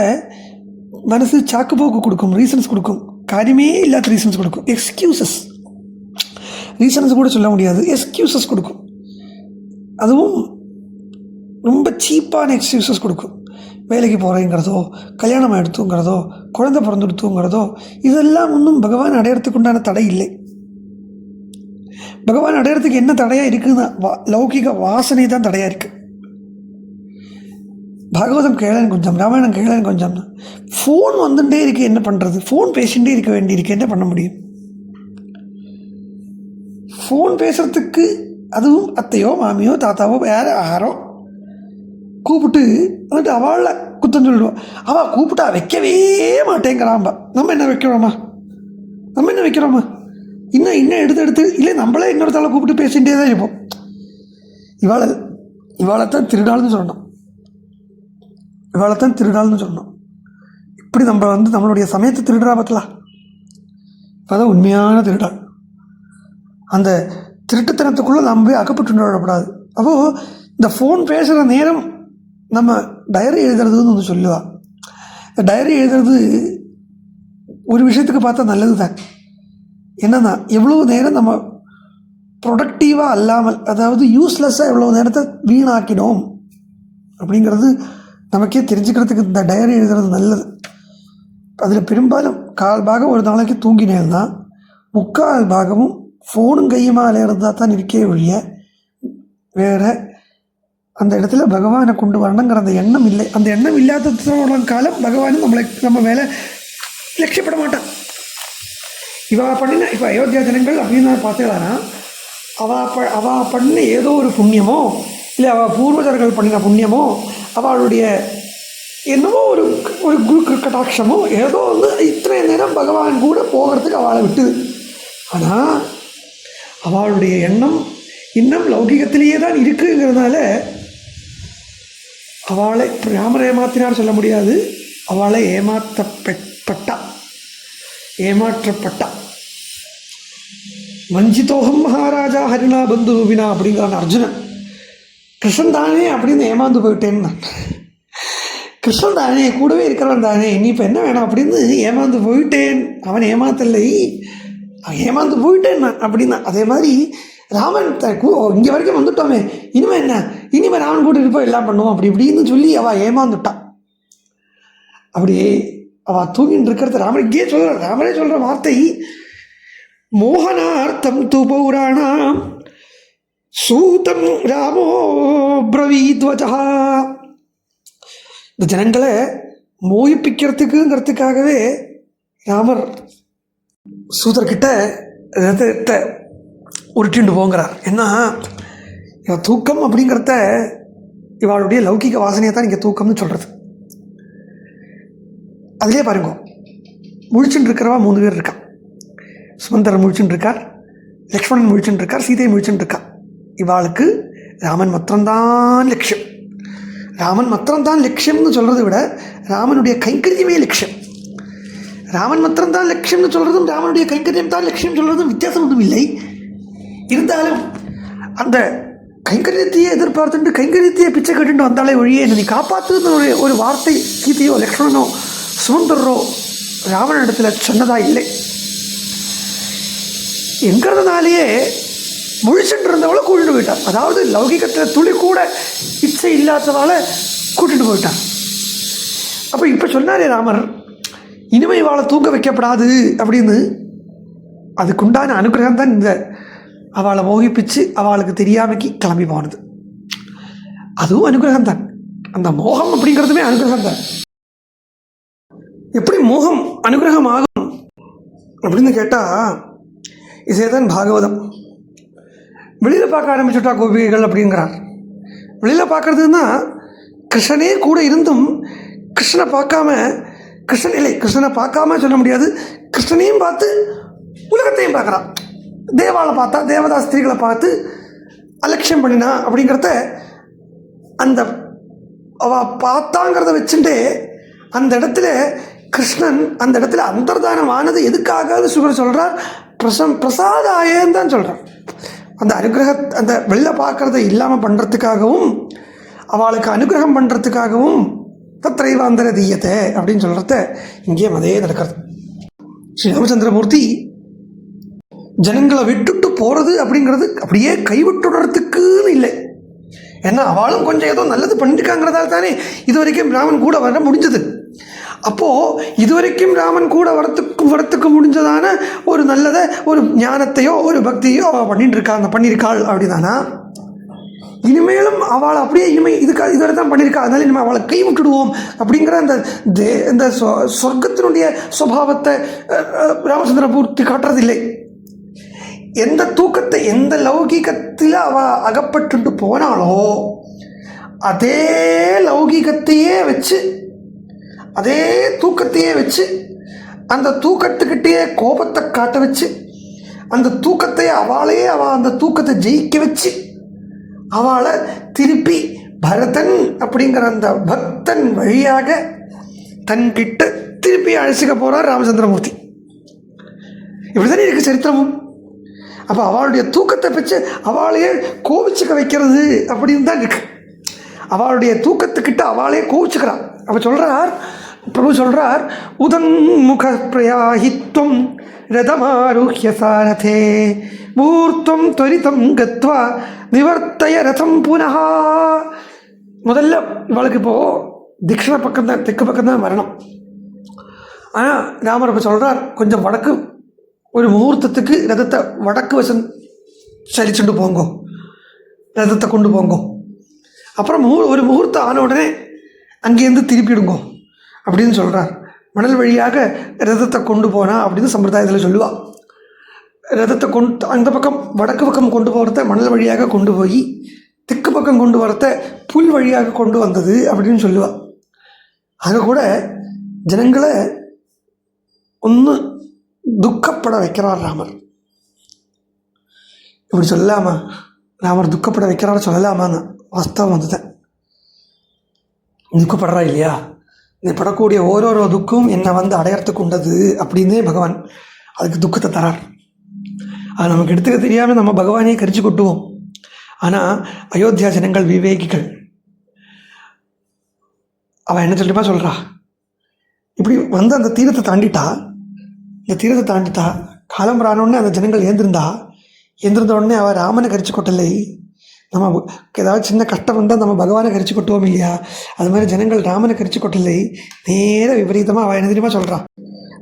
மனசு சாக்குப்போக்கு கொடுக்கும், ரீசன்ஸ் கொடுக்கும், காரியமே இல்லாத ரீசன்ஸ் கொடுக்கும், எக்ஸ்கியூசஸ், ரீசன்ஸ் கூட சொல்ல முடியாது, எக்ஸ்கியூசஸ் கொடுக்கும். அதுவும் ரொம்ப சீப்பான எக்ஸ்கியூசஸ் கொடுக்கும். வேலைக்கு போகிறேங்கிறதோ, கல்யாணம் எடுத்துங்கிறதோ, குழந்தை பிறந்துடுத்துங்கிறதோ, இதெல்லாம் ஒன்றும் பகவான் அடையிறதுக்கு உண்டான தடை இல்லை. பகவான் அடையிறதுக்கு என்ன தடையாக இருக்குதுன்னா லௌகிக வாசனை தான் தடையாக இருக்குது. பாகவதம் கேளன் கொஞ்சம், ராமாயணம் கேளன் கொஞ்சம். ஃபோன் வந்துட்டே இருக்கு, என்ன பண்ணுறது? ஃபோன் பேசிகிட்டே இருக்க வேண்டியிருக்கு, என்ன பண்ண முடியும்? ஃபோன் பேசுகிறதுக்கு அதுவும் அத்தையோ மாமியோ தாத்தாவோ வேறு யாரோ கூப்பிட்டு வந்துட்டு அவளை குத்தம் சொல்லிடுவான். அவள் கூப்பிட்டா வைக்கவே மாட்டேங்கிறாம்பா. நம்ம என்ன வைக்கிறோமா? இன்னும் எடுத்து இல்லை நம்மளே இன்னொருத்தாளை கூப்பிட்டு பேசிகிட்டே தான் இருப்போம். இவாளைத்தான் திருடாள்னு சொல்லணும். இப்படி நம்ம நம்மளுடைய சமயத்தை திருடுறா பார்த்தலாம். அதான் உண்மையான திருடாள். அந்த திருட்டுத்தனத்துக்குள்ளே நம்ம போய் அகப்பட்டு விடக்கூடாது. அப்போது இந்த ஃபோன் பேசுகிற நேரம் நம்ம டைரி எழுதுறதுன்னு ஒன்று சொல்லுவாள். இந்த டைரி எழுதுறது ஒரு விஷயத்துக்கு பார்த்தா நல்லது தான். என்னன்னா, எவ்வளோ நேரம் நம்ம ப்ரொடக்டிவாக அல்லாமல், அதாவது யூஸ்லெஸ்ஸாக எவ்வளோ நேரத்தை வீணாக்கினோம் அப்படிங்கிறது நமக்கே தெரிஞ்சுக்கிறதுக்கு இந்த டைரி எழுதுறது நல்லது. அதில் பெரும்பாலும் 1/4 பாகம் ஒரு நாளைக்கு தூங்கினேன்னா 3/4 பாகமும் ஃபோனும் கையுமாக இருந்தால் தான் இருக்கே ஒழிய வேறு அந்த இடத்துல பகவானை கொண்டு வரணுங்கிற அந்த எண்ணம் இல்லை. அந்த எண்ணம் இல்லாத காலம் பகவானும் நம்ம மேலே லட்சியப்பட மாட்டான். இப்போ அயோத்தியா ஜனங்கள் அப்படின்னு பார்த்துக்கலான்னா அவள் பண்ண ஏதோ ஒரு புண்ணியமோ, இல்லை அவள் பூர்வஜர்கள் பண்ணின புண்ணியமோ, அவளுடைய என்னவோ ஒரு குரு கட்டாட்சமோ ஏதோ இத்தனை நேரம் பகவான் கூட போகிறதுக்கு அவளை விட்டுது. ஆனால் அவளுடைய எண்ணம் இன்னும் லௌகிகத்திலேயே தான் இருக்குங்கிறதுனால அவளை ராமர் ஏமாத்தினார் சொல்ல முடியாது, அவளை ஏமாற்றப்பட்டா. வஞ்சிதோகம் மகாராஜா ஹரிணா பந்து வினா அப்படிங்கிறான் அர்ஜுனன். கிருஷ்ணன் தானே அப்படின்னு ஏமாந்து போயிட்டேன்னு நான். கிருஷ்ணன் தானே, கூடவே இருக்கிறவன் தானே, இனி இப்போ என்ன வேணும் அப்படின்னு ஏமாந்து போயிட்டேன். அவன் ஏமாத்தலை, அவன் ஏமாந்து போயிட்டேன் நான் அப்படின்னா. அதே மாதிரி ராமன் இங்கே வரைக்கும் வந்துட்டோமே, இனிமேல் என்ன, இனிமேல் ராமன் கூட இருப்போம், எல்லாம் பண்ணுவோம் அப்படி இப்படின்னு சொல்லி அவள் ஏமாந்துட்டான். அப்படியே அவள் தூங்கின்னு இருக்கிறத ராமரே சொல்கிற வார்த்தை, மோகனார்த்தம் து பௌராணாம் சூதம் ராமோ பிரவீத்வஜா. இந்த ஜனங்களை மோகிப்பிக்கிறதுக்குங்கிறதுக்காகவே ராமர் சூதர்கிட்ட ரதத்தை உருட்டிண்டு போங்கிறார். ஏன்னா இவள் தூக்கம் அப்படிங்கிறத இவளுடைய லௌகிக வாசனையை தான் இங்கே தூக்கம்னு சொல்கிறது. அதிலே பாருங்க, முழிச்சுட்டு இருக்கிறவா 3 பேர் இருக்கா. சுமந்தரன் முழிச்சுட்டு இருக்கார், லக்ஷ்மணன் முழிச்சுட்டு இருக்கார், சீதை முழிச்சுட்டு இருக்கா. இவாளுக்கு ராமன் மாத்திரம்தான் லட்சியம். ராமன் மாத்திரம்தான் லட்சியம்னு சொல்கிறத விட ராமனுடைய கைங்கரியமே லட்சியம். ராமன் மாத்திரம்தான் லட்சியம்னு சொல்கிறதும் ராமனுடைய கைங்கரியம் தான் லட்சியம் சொல்கிறதும் வித்தியாசம் ஒன்றும் இல்லை. இருந்தாலும் அந்த கைங்கரியத்தையே எதிர்பார்த்துட்டு கைங்கரியத்தையே பிச்சை கட்டுட்டு வந்தாலே ஒழியே நீ காப்பாற்றுன்னு ஒரு வார்த்தை கீதையோ லக்ஷ்மணனோ சுமந்தரோ ராவணனிடத்தில் சொன்னதா இல்லை என்கிறதுனாலேயே முழிச்சுட்டு இருந்தவளை கூட்டிட்டு போயிட்டான். அதாவது லௌகிகத்தில் துளி கூட இச்சை இல்லாதவாளை கூட்டிட்டு போயிட்டான். அப்போ இப்போ சொன்னாரே ராமர், இனிமே இவாளை தூங்க வைக்கப்படாது அப்படின்னு. அதுக்குண்டான அனுகிரகம் தான் இந்த அவளை மோகிப்பிச்சு அவளுக்கு தெரியாமைக்கு கிளம்பி போனது. அதுவும் அனுகிரகம் தான். அந்த மோகம் அப்படிங்கிறதுமே அனுகிரகம் தான். எப்படி மோகம் அனுகிரகம் ஆகும் அப்படின்னு கேட்டால், இதே தான் பாகவதம். வெளியில் பார்க்க ஆரம்பிச்சுட்டா கோபிகைகள் அப்படிங்கிறார். வெளியில் பார்க்கறதுன்னா கிருஷ்ணனே கூட இருந்தும் கிருஷ்ணனை பார்க்காம, கிருஷ்ணனை பார்க்காம சொல்ல முடியாது, கிருஷ்ணனையும் பார்த்து உலகத்தையும் பார்க்குறான். தேவாலை பார்த்தா, தேவதா ஸ்திரீகளை பார்த்து அலட்சியம் பண்ணினா அப்படிங்கிறத அந்த அவள் பார்த்தாங்கிறத வச்சுட்டு அந்த இடத்துல கிருஷ்ணன் அந்த இடத்துல அந்தர்தானம் ஆனது எதுக்காக சுகர் சொல்கிறார், பிரசாதாயன்னு தான் சொல்கிறார். அந்த அந்த வெளில பார்க்குறத இல்லாமல் பண்ணுறதுக்காகவும் அவளுக்கு அனுகிரகம் பண்ணுறதுக்காகவும் தத்ரைவாந்தர தீயத்தை அப்படின்னு சொல்கிறத இங்கேயும் அதே நடக்கிறது. ஸ்ரீ ராமச்சந்திரமூர்த்தி ஜனங்களை விட்டுட்டு போகிறது அப்படிங்கிறது அப்படியே கைவிட்டுடுறதுக்குன்னு இல்லை. ஏன்னா அவளும் கொஞ்சம் ஏதோ நல்லது பண்ணியிருக்காங்கிறதால தானே இது வரைக்கும் ராமன் கூட வர முடிஞ்சது. அப்போது இதுவரைக்கும் ராமன் கூட வரத்துக்கு முடிஞ்சதான ஒரு நல்லதை, ஒரு ஞானத்தையோ ஒரு பக்தியோ அவள் பண்ணியிருக்காள் அப்படிதானா. இனிமேலும் அவளை அப்படியே இதுவரை தான் பண்ணியிருக்கா, அதனால இனிமேல் அவளை கை விட்டுடுவோம் அப்படிங்கிற அந்த சொர்க்கத்தினுடைய சுபாவத்தை ராமச்சந்திரமூர்த்தி காட்டுறதில்லை. எந்த தூக்கத்தை, எந்த லௌகீகத்தில் அவள் அகப்பட்டு போனாலோ அதே லௌகீகத்தையே வச்சு, அதே தூக்கத்தையே வச்சு, அந்த தூக்கத்துக்கிட்டே கோபத்தை காட்ட வச்சு, அந்த தூக்கத்தை அவள் அந்த தூக்கத்தை ஜெயிக்க வச்சு அவளை திருப்பி பரதன் அப்படிங்கிற அந்த பக்தன் வழியாக தன்கிட்ட திருப்பி அழைச்சிக்க போகிறார் ராமச்சந்திரமூர்த்தி. இப்படிதானே இருக்கு சரித்திரமும். அப்போ அவளுடைய தூக்கத்தை வச்சு அவளையே கோவிச்சுக்க வைக்கிறது அப்படின்னு தான் இருக்கு. அவளுடைய தூக்கத்துக்கிட்ட அவளே கோவிச்சுக்கிறான். அப்போ சொல்கிறார், பிரபு சொல்கிறார், உதன்முக பிரயாஹித்வம் ரதமாருஹ்ய சாரதே மூர்த்தம் துவரிதம் கத்வா நிவர்த்தய ரதம் புனः. முதல்ல இவளுக்கு இப்போது தட்சிண பக்கம்தான், தெற்கு பக்கம்தான் வரணும். ஆனால் ராமர் இப்போ சொல்கிறார், கொஞ்சம் வடக்கு ஒரு முகூர்த்தத்துக்கு ரதத்தை வடக்கு வசம் சரிச்சுட்டு போங்கோ, ரதத்தை கொண்டு போங்கோ. அப்புறம் ஒரு முகூர்த்தம் ஆன உடனே அங்கேருந்து திருப்பிடுங்கோ அப்படின்னு சொல்கிறார். மணல் வழியாக ரதத்தை கொண்டு போனால் அப்படின்னு சம்பிரதாயத்தில் சொல்லுவாள். ரதத்தை அந்த பக்கம் வடக்கு பக்கம் கொண்டு போகிறத மணல் வழியாக கொண்டு போய் தெற்கு பக்கம் கொண்டு வரத்த புல் வழியாக கொண்டு வந்தது அப்படின்னு சொல்லுவாள். ஆக கூட ஜனங்களை ஒன்று துக்கப்பட வைக்கிறார் ராமர். இப்படி சொல்லலாமா? ராமர் துக்கப்பட வைக்கிறார் சொல்லலாமான்னு வாஸ்தவம் வந்துட்டேன். துக்கப்படுறா இல்லையா, நீ படக்கூடிய ஓரோரோ துக்கம் என்னை அடையறதுக்கு உண்டது அப்படின்னே பகவான் அதுக்கு துக்கத்தை தரார். அது நமக்கு எடுத்துக்க தெரியாமல் நம்ம பகவானே கரிச்சு கொட்டுவோம். ஆனால் அயோத்தியா ஜனங்கள் விவேகிகள். அவள் என்ன சொல்லிப்பா சொல்கிறா, இப்படி அந்த தீரத்தை தாண்டிட்டா, இந்த தீரத்தை தாண்டிட்டா காலம் ரானோடனே அந்த ஜனங்கள் ஏந்திருந்த உடனே அவள் ராமனை கரிச்சு கொட்டலை. நம்ம ஏதாவது சின்ன கஷ்டம் வந்தால் நம்ம பகவானை கரிச்சு கொட்டுவோம் இல்லையா, அது மாதிரி ஜனங்கள் ராமனை கரிச்சு கொட்டலை. நேர விபரீதமாக அவள் என்ன தெரியுமா சொல்கிறான்,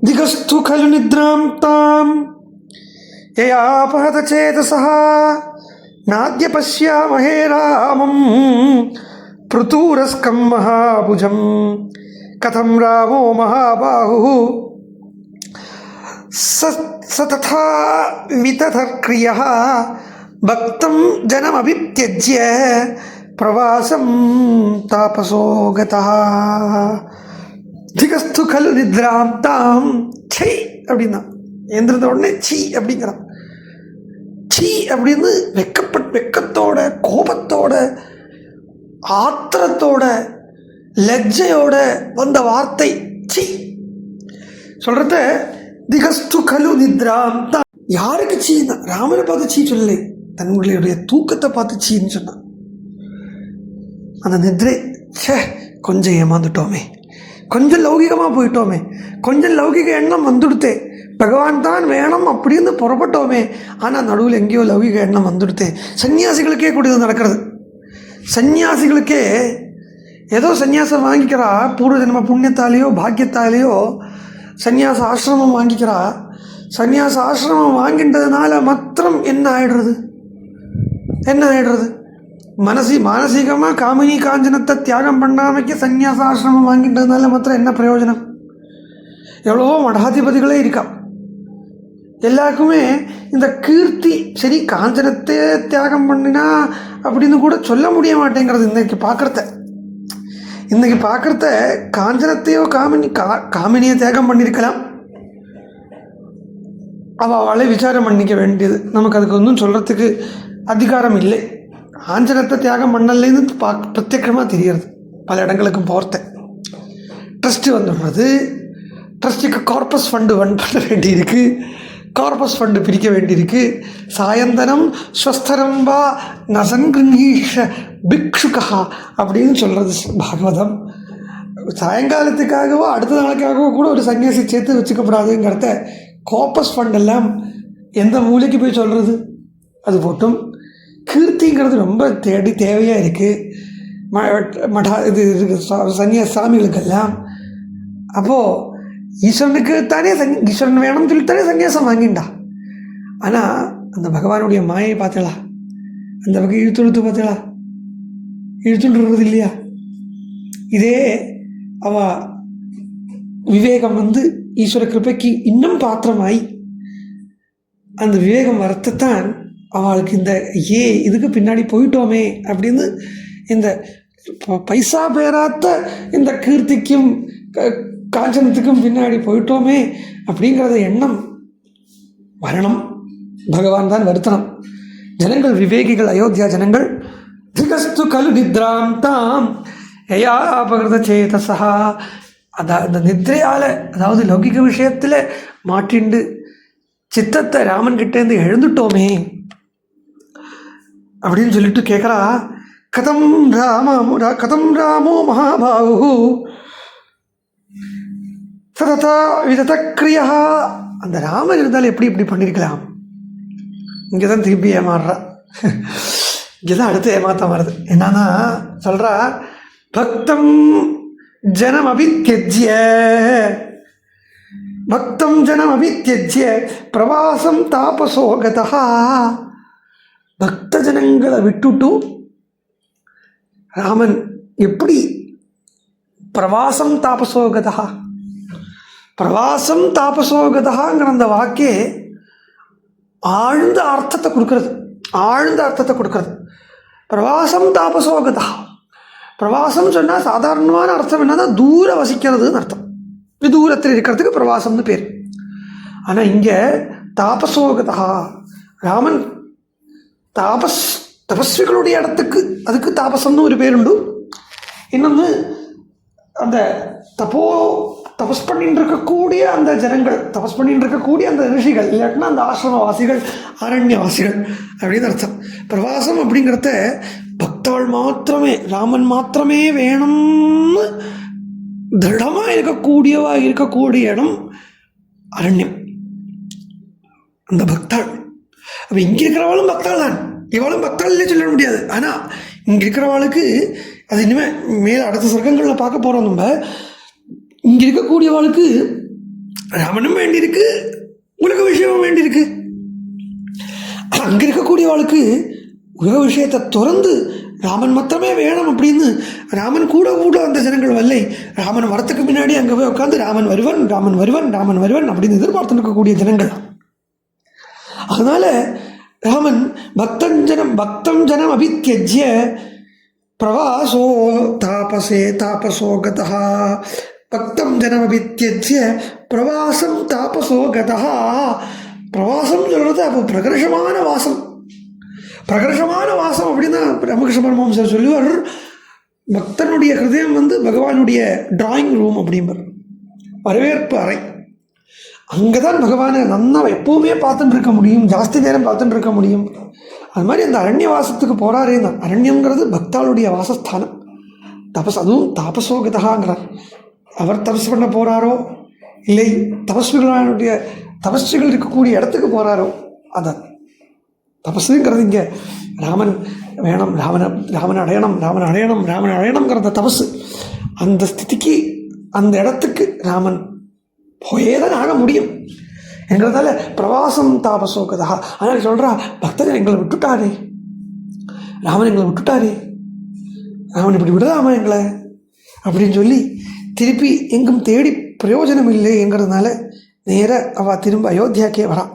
திகஸ்து கலு நித்ராம் தாம் யயாபஹத சேதசஹ நாத்ய பஷ்யாமஹே ராமம் ப்ருதூரஸ்கம் மகாபுஜம் கதம் ராமோ மகாபாஹு சததா விததக்ரியः பக்தம் ஜனமபித்யஜ்ய பிரவாசம் தாபசோ கதः. திகஸ்து கலு நித்ராம் தாம் சை அப்படின்னா எழுந்திருந்த உடனே சீ அப்படிங்கிறான். சீ அப்படின்னு வெக்கத்தோட, கோபத்தோட, ஆத்திரத்தோட, லஜ்ஜையோட வந்த வார்த்தை சீ சொல்கிறத. திகஸ்து கலு நித்ராம் தான். யாருக்கு சீன்னா ராமனை பார்த்து சீ சொல்லலை, தன்னுடைய தூக்கத்தை பார்த்து சீன்னு சொன்னான். அந்த நித்ரை, கொஞ்சம் ஏமாந்துட்டோமே, கொஞ்சம் லௌகிகமாக போயிட்டோமே, கொஞ்சம் லௌகிக எண்ணம் வந்துடுத்தே, பகவான் தான் வேணும் அப்படின்னு புறப்பட்டோமே, ஆனால் நடுவில் எங்கேயோ லௌகிக எண்ணம் வந்துடுத்தே. சன்னியாசிகளுக்கே கூட இது நடக்கிறது. சன்னியாசிகளுக்கே ஏதோ சந்நியாசம் வாங்கிக்கிறா, பூர்வ ஜென்ம புண்ணியத்தாலேயோ பாக்கியத்தாலேயோ சந்நியாச ஆசிரமம் வாங்கிக்கிறா. சந்நியாச ஆசிரமம் வாங்கின்றதுனால மாத்திரம் என்ன ஆயிடுறது? மானசீகமாக காமினி காஞ்சனத்தை தியாகம் பண்ணாமைக்கு சந்நியாச ஆசிரமம் வாங்கின்றதுனால மாத்திரம் என்ன பிரயோஜனம்? எவ்வளவோ மடாதிபதிகளே இருக்கா. எல்லாருக்குமே இந்த கீர்த்தி, சரி காஞ்சனத்தை தியாகம் பண்ணினா அப்படின்னு கூட சொல்ல முடிய மாட்டேங்கிறது. இன்றைக்கி பார்க்குறத காஞ்சனத்தையோ காமினியை தியாகம் பண்ணியிருக்கலாம். அவளை விசாரம் பண்ணிக்க வேண்டியது. நமக்கு அதுக்கு ஒன்றும் சொல்கிறதுக்கு அதிகாரம் இல்லை. காஞ்சனத்தை தியாகம் பண்ணலேன்னு பிரத்யேகமாக தெரியறது. பல இடங்களுக்கும் போகிறத ட்ரஸ்ட்டு வந்துடுறது. ட்ரஸ்ட்டுக்கு கார்பஸ் ஃபண்டு பண்ண வேண்டியிருக்கு, கார்பஸ் ஃபண்டு பிரிக்க வேண்டியிருக்கு. சாயந்தனம் ஸ்வஸ்தரம் வா நசங்கிரீஷ பிக்ஷுகா அப்படின்னு சொல்கிறது பாகவதம். சாயங்காலத்துக்காகவோ அடுத்த நாளுக்காகவோ கூட ஒரு சன்னியாசி சேர்த்து வச்சுக்கப்படாதுங்கிறத கார்பஸ் ஃபண்டெல்லாம் எந்த மூலைக்கு போய் சொல்கிறது? அது போட்டும் கீர்த்திங்கிறது ரொம்ப தேவையாக இருக்குது சன்னியாச சாமிகளுக்கெல்லாம். அப்போது ஈஸ்வரனுக்கு தானே ஈஸ்வரன் வேணும்னு சொல்லித்தானே சன்னியாசம் வாங்கிண்டா. ஆனால் அந்த பகவானுடைய மாயை பார்த்தலா, அந்த பக்கம் இழுத்துழுத்து பார்த்தலா, இழுத்துன்றது இல்லையா? இதே விவேகம் ஈஸ்வர கிருப்பைக்கு இன்னும் பாத்திரமாய் அந்த விவேகம் வரத்தான் அவளுக்கு இந்த இதுக்கு பின்னாடி போயிட்டோமே அப்படின்னு இந்த பைசா பேராத்த இந்த கீர்த்திக்கும் காஞ்சனத்துக்கும் பின்னாடி போயிட்டோமே அப்படிங்கிறத எண்ணம் வரணும். பகவான் தான் வருத்தனம். ஜனங்கள் விவேகிகள், அயோத்தியா ஜனங்கள் திகஸ்து கலு நித்ராம் தாம் யயாபகிருத சேதசா. அந்த நித்ரையால், அதாவது லௌகிக விஷயத்தில் மாட்டிண்டு சித்தத்தை ராமன் கிட்டேருந்து எழுந்துட்டோமே அப்படின்னு சொல்லிட்டு கேட்குறா. கதம் ராமோ மகாபாகு சததா விதத கிரியா. அந்த ராமன் இருந்தாலும் எப்படி இப்படி பண்ணியிருக்கலாம்? இங்கே தான் திருப்பி ஏமாறுறா. இங்கே தான் அடுத்து ஏமாற்றம் வருது. என்னன்னா சொல்கிறா, பக்தம் ஜனம் அபித்யஜ்ய பிரவாசம் தாபசோகதா. பக்த ஜனங்களை விட்டுட்டு ராமன் எப்படி பிரவாசம் தாபசோகதா. பிரவாசம் தாபசோகதாங்கிற அந்த வாக்கே ஆழ்ந்த அர்த்தத்தை கொடுக்கறது. பிரவாசம் தாபசோகதா. பிரவாசம் சொன்னால் சாதாரணமான அர்த்தம் என்னன்னா தூர வசிக்கிறதுன்னு அர்த்தம். விதூரத்தில் இருக்கிறதுக்கு பிரவாசம்னு பேர். ஆனால் இங்கே தாபசோகதா, ராமன் தபஸ்விகளுடைய இடத்துக்கு, அதுக்கு தாபசம்னு ஒரு பேருண்டு. இன்னொன்று அந்த தபஸ் பண்ணிட்டு இருக்கக்கூடிய அந்த ஜனங்கள், தபஸ் பண்ணிட்டு இருக்கக்கூடிய அந்த ரிஷிகள், இல்லாட்டினா அந்த ஆசிரமவாசிகள், அரண்யவாசிகள் அப்படின்னு அர்த்தம். பிரவாசம் அப்படிங்கிறத பக்தாள் மாத்திரமே, ராமன் மாத்திரமே வேணும்னு திருடமாக இருக்கக்கூடிய இடம் அரண்யம். அந்த பக்தாள், அப்போ இங்கே இருக்கிறவாளும் பக்தாள் தான், இவளும் பக்தாள் இல்லையே சொல்ல முடியாது. ஆனால் இங்கே இருக்கிறவாளுக்கு அது இனிமேல் மேலே அடுத்த சொர்க்கங்களில் பார்க்க போகிறோம். நம்ம இங்கே இருக்கக்கூடியவாளுக்கு ராமனும் வேண்டியிருக்கு, உலக விஷயமும் வேண்டியிருக்கு. அங்கே இருக்கக்கூடியவாளுக்கு உலக விஷயத்தை திறந்து ராமன் மாத்திரமே வேணும் அப்படின்னு ராமன் கூட அந்த ஜனங்கள் வரலை. ராமன் வரத்துக்கு முன்னாடி அங்கே போய் உட்காந்து ராமன் வருவன் அப்படின்னு எதிர்பார்த்து இருக்கக்கூடிய ஜனங்கள். அதனால் ராமன் பக்தம் ஜனம் அபித்யஜ்ய பிரவாசோ தாபசோகதா. பக்தம் ஜனம் அபித்யஜ்ய பிரவாசம் தாபசோகதா. பிரவாசம் சொல்கிறது அப்போ பிரகர்ஷமான வாசம் அப்படின்னா ராமகிருஷ்ண பரமஹம்சர் சொல்லுவார், பக்தனுடைய ஹிருதயம் பகவானுடைய டிராயிங் ரூம் அப்படிம்பார், வரவேற்பு அறை. அங்கே தான் பகவானை நன்னா எப்போவுமே பார்த்துட்டு இருக்க முடியும், ஜாஸ்தி நேரம் பார்த்துட்டு இருக்க முடியும். அது மாதிரி அந்த அரண்யவாசத்துக்கு போகிறாரே தான். அரண்யங்கிறது பக்தாளுடைய வாசஸ்தானம். அதுவும் தாபசோகதாங்கிறார். அவர் தபஸ் பண்ண போகிறாரோ இல்லை தபஸ்விகள் இருக்கக்கூடிய இடத்துக்கு போகிறாரோ, அதான் தபஸுங்கிறது. இங்கே ராமன் வேணும், ராமனை அடையணுங்கிற அந்த தபசு, அந்த ஸ்திதிக்கு, அந்த இடத்துக்கு ராமன் போயே தான் ஆக முடியும் என்கிறதால பிரவாசம் தாபசோகதா. அதனால் சொல்கிறா, பக்தர்கள் எங்களை விட்டுட்டாரே, ராமன் எங்களை விட்டுட்டாரே, ராமன் இப்படி விடலாமா எங்களை அப்படின்னு சொல்லி திருப்பி எங்கும் தேடி பிரயோஜனம் இல்லைங்கிறதுனால நேராக அவள் திரும்ப அயோத்தியாக்கே வரான்.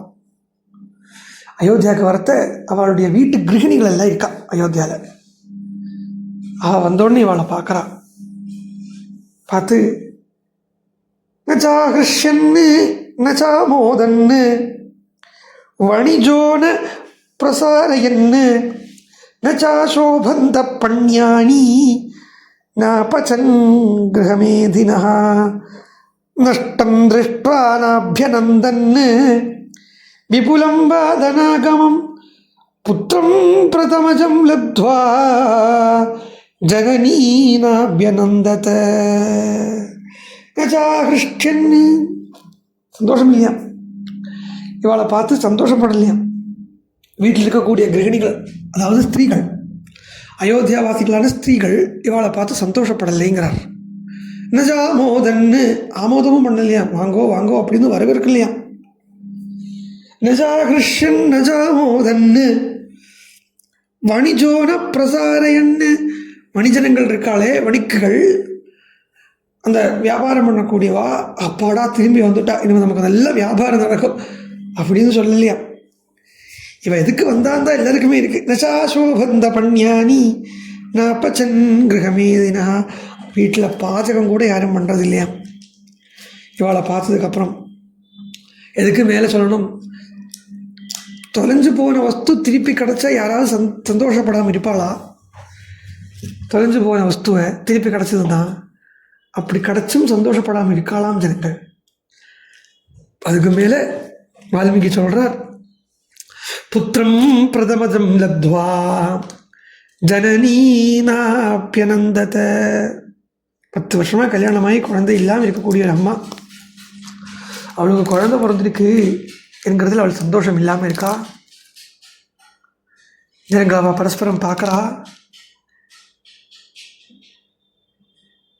அயோத்தியாவுக்கு வரத்த அவளுடைய வீட்டு கிரகிணிகள் எல்லாம் இருக்கா அயோத்தியாவில். அவள் வந்தோடனே இவளை பார்க்குறான். பார்த்து நச்சா கிருஷ்யன்னு நச்சா மோதன்னு வணிஜோன பிரசாரயன்னு நச்சா சோபந்த பண்யாணி நாபச்சன் கிரகமேதினா நஷ்டம் திருஷ்ட்வா நாபியநந்தன்னு விபுலம் வாதனாகமம் புத்திரம் பிரதமஜம் லப்த்வா ஜனனீனாபியநந்தத. நச்சா கிருஷ்யன்னு சந்தோஷம் இல்லையா, இவளை பார்த்து சந்தோஷப்படலையா வீட்டில் இருக்கக்கூடிய கிரகிணிகள், அதாவது ஸ்திரீகள், அயோத்தியாவாசிகளான ஸ்திரீகள் இவளை பார்த்து சந்தோஷப்படலைங்கிறார். நஜா மோதன்னு ஆமோதமும் பண்ணலையா, வாங்கோ வாங்கோ அப்படின்னு வரவேற்கலையா. நஜா கிருஷ்யன் நஜா மோதன்னு வணிஜோன பிரசாரையன்னு, வணிஜனங்கள் இருக்காளே, வணிக்குகள், அந்த வியாபாரம் பண்ணக்கூடியவா, அப்பாடா திரும்பி வந்துட்டா, இனிமேல் நமக்கு நல்ல வியாபாரம் நடக்கும் அப்படின்னு சொல்லலையா. இவன் எதுக்கு வந்தான் தான் எல்லாருக்குமே இருக்குது. நசாசோபந்த பண்யானி நாப்பச்சன் கிரகமேதினா, வீட்டில் பாச்சகம் கூட யாரும் பண்ணுறது இல்லையா. இவளை பார்த்ததுக்கப்புறம் எதுக்கு மேலே சொல்லணும், தொலைஞ்சு போன வஸ்து திருப்பி கிடச்சா யாராவது சந்தோஷப்படாமல் இருப்பாளா? தொலைஞ்சு போன வஸ்துவை திருப்பி கிடச்சதுதான், அப்படி கிடச்சும் சந்தோஷப்படாமல் இருக்காளாம் ஜனங்கள். அதுக்கு மேலே வால்மீகி சொல்கிறார், புத்திரம் பிரதமஜம் லப்த்வா ஜனனீனாப்யநந்தத. 10 வருஷமாக கல்யாணமாகி குழந்தை இல்லாமல் இருக்கக்கூடிய ஒரு அம்மா, அவளுக்கு குழந்தை பிறந்திருக்கு என்கிறதுல அவள் சந்தோஷம் இல்லாமல் இருக்கா. ஜனங்கள் அவள் பரஸ்பரம் பார்க்குறா.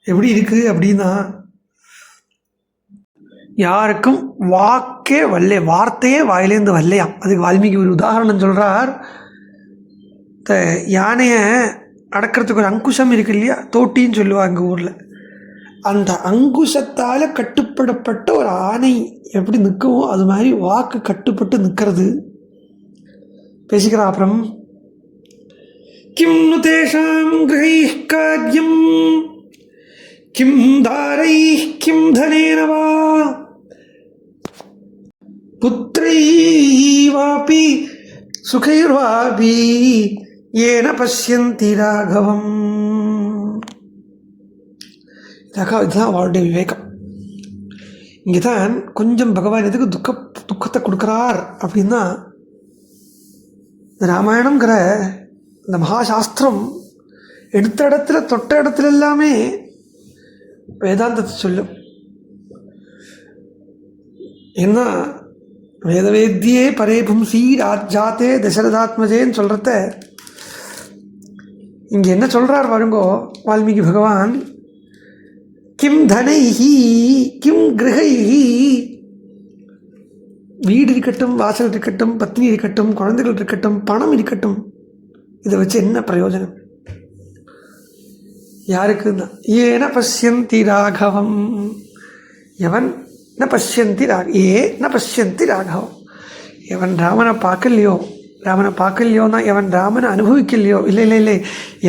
எப்படி இருக்குது அப்படின்னா, யாருக்கும் வார்த்தையே வாயிலேருந்து வரலையாம். அதுக்கு வால்மீகி ஒரு உதாரணம் சொல்கிறார். இந்த யானையை அடக்கிறதுக்கு ஒரு அங்குஷம் இருக்கு இல்லையா, தோட்டின்னு சொல்லுவாங்க எங்கள் ஊரில். அந்த அங்குஷத்தால் கட்டுப்படப்பட்ட ஒரு ஆணை எப்படி நிற்குமோ அது மாதிரி வாக்கு கட்டுப்பட்டு நிற்கிறது. பேசிக்கிறா. அப்புறம் கிம் நு தேஷாம் கிரகைः கார்யம் கிம் தாரைः கிம் தனேனவா புத்ரைவாபி சுகைர்வாபி ஏன பஷ்யந்தி ராகவம். இதுதான் அவளுடைய விவேகம். இங்கே தான் கொஞ்சம் பகவான் எதுக்கு துக்கத்தை கொடுக்குறார் அப்படின்னா, இந்த ராமாயணங்கிற இந்த மகாசாஸ்திரம் எடுத்த இடத்துல தொட்ட இடத்துல எல்லாமே வேதாந்தத்தை சொல்லும். ஏன்னா வேதவேத்தியே பரே பும்சி ராஜாத்தே தசரதாத்மஜேன்னு சொல்கிறத இங்கே என்ன சொல்கிறார் பாருங்கோ வால்மீகி பகவான். கிம் தனைஹி கிம் கிரகைஹி, வீடு இருக்கட்டும், வாசல் இருக்கட்டும், பத்னி இருக்கட்டும், குழந்தைகள் இருக்கட்டும், பணம் இருக்கட்டும், இதை வச்சு என்ன பிரயோஜனம் யாருக்குன்னா? ஏன பஷ்யந்தி ராகவம், எவன் ந பஷ்யந்தி ந பஷ்யந்தி ராகவம், எவன் ராமனை பார்க்கலையோன்னா எவன் ராமனை அனுபவிக்கலையோ, இல்லை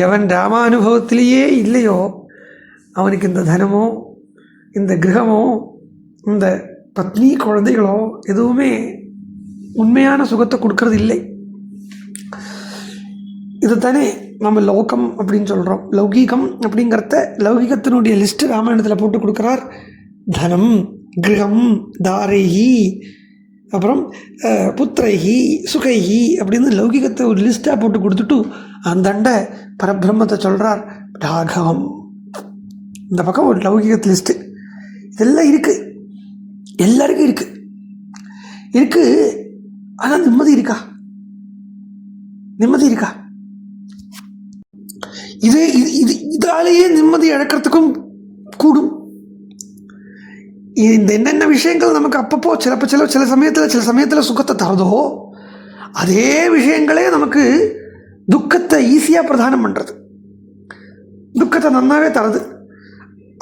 எவன் ராம அனுபவத்திலேயே இல்லையோ அவனுக்கு இந்த தனமோ, இந்த கிரகமோ, இந்த பத்னி குழந்தைகளோ எதுவுமே உண்மையான சுகத்தை கொடுக்கறது இல்லை. இது தானே நம்ம லோகம் அப்படின்னு சொல்கிறோம். லௌகீகம் அப்படிங்கிறத லௌகிகத்தினுடைய லிஸ்ட்டு ராமாயணத்தில் போட்டு கொடுக்குறார். தனம், கிரகம், தாரைஹி, அப்புறம் புத்திரைஹி, சுகைஹி அப்படின்னு லௌகிகத்தை ஒரு லிஸ்ட்டாக போட்டு கொடுத்துட்டு அந்தண்ட பரபிரம்மத்தை சொல்கிறார் ராகவம். இந்த பக்கம் ஒரு லௌகிகத்து லிஸ்ட்டு, இதெல்லாம் இருக்குது, எல்லாருக்கும் இருக்குது. ஆனால் நிம்மதி இருக்கா? இதாலேயே நிம்மதி இழக்கிறதுக்கும் கூடும். இந்த என்னென்ன விஷயங்கள் நமக்கு அப்பப்போ சில சமயத்தில் சுகத்தை தரதோ அதே விஷயங்களே நமக்கு துக்கத்தை ஈஸியாக பிரதானம் பண்ணுறது, துக்கத்தை நன்னாவே தருது.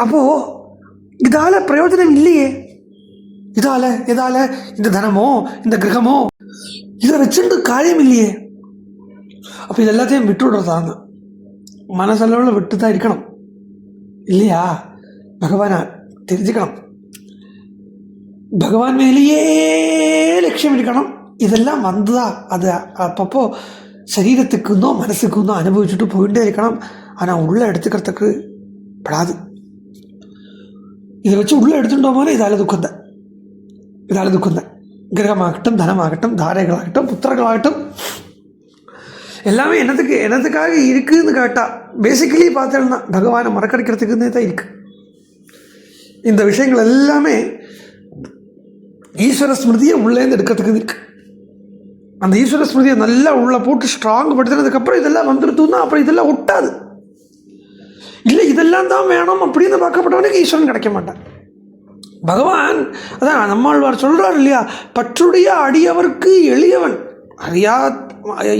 அப்போது இதால் பிரயோஜனம் இல்லையே. இதால் இந்த தனமோ இந்த கிரகமோ இதை வச்சுட்டு காரியம் இல்லையே. அப்போ இது எல்லாத்தையும் விட்டு விடுறதாங்க, மனசளவில் விட்டு தான் இருக்கணும் இல்லையா. பகவானை தெரிஞ்சுக்கணும், பகவான் மேலேயே லட்சியம் இருக்கணும். இதெல்லாம் வந்துதா அது அப்பப்போ சரீரத்துக்குந்தோ மனசுக்குந்தோ அனுபவிச்சுட்டு போயிட்டே இருக்கணும். ஆனால் உள்ளே எடுத்துக்கிறதுக்கு படாது. இதை வச்சு உள்ளே எடுத்துட்டோமோனா இதால் துக்கம்தான். கிரகமாகட்டும், தனமாகட்டும், தாரைகளாகட்டும், புத்திரர்களாகட்டும் எல்லாமே என்னத்துக்காக இருக்குதுன்னு கேட்டால் பேசிக்கலி பார்த்தோம்னா பகவானை மறக்கடிக்கிறதுக்குன்னே தான் இருக்குது. இந்த விஷயங்கள் எல்லாமே ஈஸ்வர ஸ்மிருதியை உள்ளேருந்து எடுக்கிறதுக்கு இருக்கு. அந்த ஈஸ்வர ஸ்மிருதியை நல்லா உள்ளே போட்டு ஸ்ட்ராங் படுத்தினதுக்கப்புறம் இதெல்லாம் வந்துடுத்துன்னா அப்புறம் இதெல்லாம் ஒட்டாது. இல்லை இதெல்லாம் தான் வேணும் அப்படின்னு பார்க்கப்பட்டவனுக்கு ஈஸ்வரன் கிடைக்க மாட்டான். பகவான் அதான் நம்மாழ்வார் சொல்கிறார் இல்லையா, பற்றுடைய அடியவர்க்கு எளியவன்,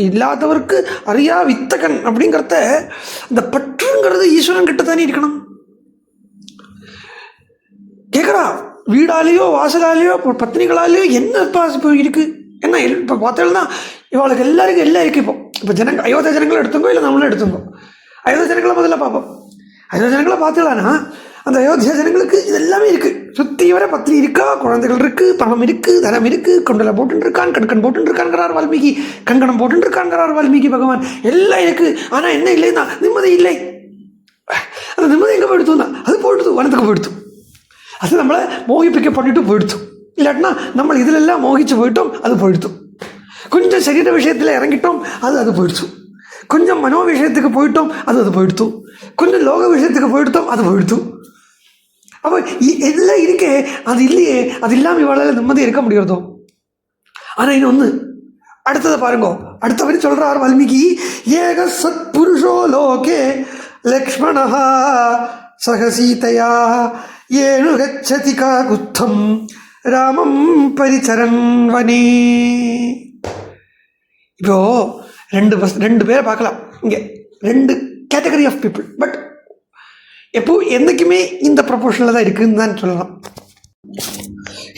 இல்லாதவர்க்கு அறியா வித்தகன். அப்படிங்கிறத அந்த பற்றுங்கிறது ஈஸ்வரன் கிட்ட தானே இருக்கணும். கேட்குறா, வீடாலேயோ வாசலாலேயோ பத்னிகளாலேயோ என்ன இப்போ இருக்குது? என்ன இப்போ பார்த்தோம்னா இவளுக்கு எல்லாருக்கும் எல்லாம் இருக்குது. இப்போ அயோத்தியா ஜனங்களை எடுத்துங்கோ, இல்லை நம்மளும் எடுத்துங்கோ. அயோத்தியா ஜனங்களை முதல்ல பார்ப்போம். அயோத்தியா ஜனங்களை பார்த்துக்கலான்னா அந்த அயோத்தியா ஜனங்களுக்கு இது எல்லாமே இருக்குது. சுற்றி வர பத்னி இருக்கா, குழந்தைகள் இருக்குது, பணம் இருக்குது, தனம் இருக்குது, கொண்டலை போட்டுருக்கான், கண்கண் போட்டுருக்கான்கிறார் வால்மீகி, கண்கணம் போட்டுருக்கான்கிறார் வால்மீகி பகவான். எல்லாம் இருக்குது. ஆனால் என்ன இல்லைன்னா நிம்மதி இல்லை. அந்த நிம்மதி எங்கே போயிடுத்தும் தான் அது போயிடுத்து, வனத்துக்கு போயிடுத்து. அது நம்மளை மோகிப்பிக்க பண்ணிட்டு போயிடுத்தோம். இல்லாட்டினா நம்ம இதிலெல்லாம் மோகிச்சு போயிட்டோம், அது போயிடுத்தோம். கொஞ்சம் சரீர விஷயத்தில் இறங்கிட்டோம், அது போயிடுச்சு. கொஞ்சம் மனோ விஷயத்துக்கு போயிட்டோம், அது போயிடுத்தோம். கொஞ்சம் லோக விஷயத்துக்கு போயிடுத்தோம், அது போயிடுத்தோம். அப்போ எல்லாம் இருக்கே, அது இல்லையே, அது இல்லாமல் இவளால் நிம்மதி இருக்க முடியறதோ. ஆனால் இன்னொன்று அடுத்ததை பாருங்க. அடுத்த வரி சொல்கிறார் வால்மீகி, ஏக சத் புருஷோ லோகே லக்ஷ்மணா சகசீதையா ஏனு கச்சதி காகுத்தம் ராமம் பரிச்சரன் வனே. இப்போ ரெண்டு பேரை பார்க்கலாம் இங்கே, ரெண்டு கேட்டகரி ஆஃப் பீப்புள். பட் என்றைக்குமே இந்த ப்ரொபோர்ஷனில் தான் இருக்குதுன்னு தான் சொல்லலாம்.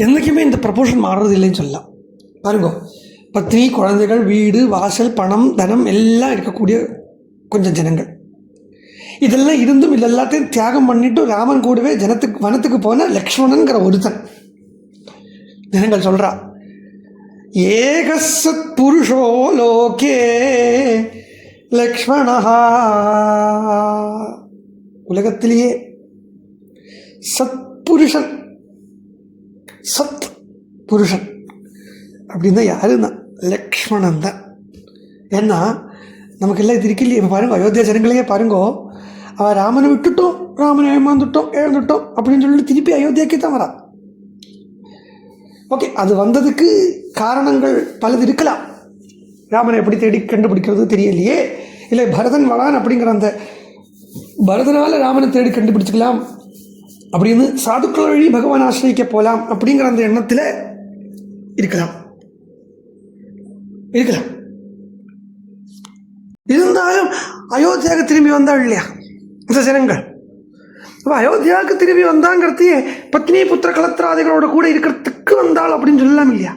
என்றைக்குமே இந்த ப்ரொபோர்ஷன் மாறுறது இல்லைன்னு சொல்லலாம். பாருங்க, பத்னி, குழந்தைகள், வீடு, வாசல், பணம், தனம் எல்லாம் இருக்கக்கூடிய கொஞ்சம் ஜனங்கள். இதெல்லாம் இருந்தும் இது எல்லாத்தையும் தியாகம் பண்ணிட்டு ராமன் கூடவே வனத்துக்கு போன லக்ஷ்மணன்கிற ஒருத்தன். ஜனங்கள் சொல்கிறா, ஏகசத் புருஷோ லோகே லக்ஷ்மணா. உலகத்திலேயே சத்புருஷன், சத் புருஷன் அப்படின்னா யாருன்னா லக்ஷ்மணன் தான். ஏன்னா நமக்கு எல்லாம் இது இருக்கு இல்லையா. இப்போ பாருங்க, அயோத்தியா ஜனங்களையே பாருங்கோ, அவன் ராமனை விட்டுட்டோம், ராமனை ஏமாந்துட்டோம், இழந்துட்டோம் அப்படின்னு சொல்லிட்டு திருப்பி அயோத்தியாக்கே தான் வரா. ஓகே, அது வந்ததுக்கு காரணங்கள் பலது இருக்கலாம். ராமனை எப்படி தேடி கண்டுபிடிக்கிறது தெரியலையே, இல்லை பரதன் வளான் அப்படிங்கிற அந்த பரதனால் ராமனை தேடி கண்டுபிடிச்சிக்கலாம் அப்படின்னு சாதுக்கள் வழி பகவான் ஆசிரியிக்க போகலாம் அப்படிங்கிற அந்த எண்ணத்தில் இருக்கலாம். இருந்தாலும் அயோத்தியாவுக்கு திரும்பி வந்தாள் இல்லையா இந்த ஜனங்கள். அப்போ அயோத்தியாவுக்கு திரும்பி வந்தாங்கிறதையே பத்னி புத்திர கலத்திராதிகளோட கூட இருக்கிறதுக்கு வந்தாள் அப்படின்னு சொல்லலாம் இல்லையா.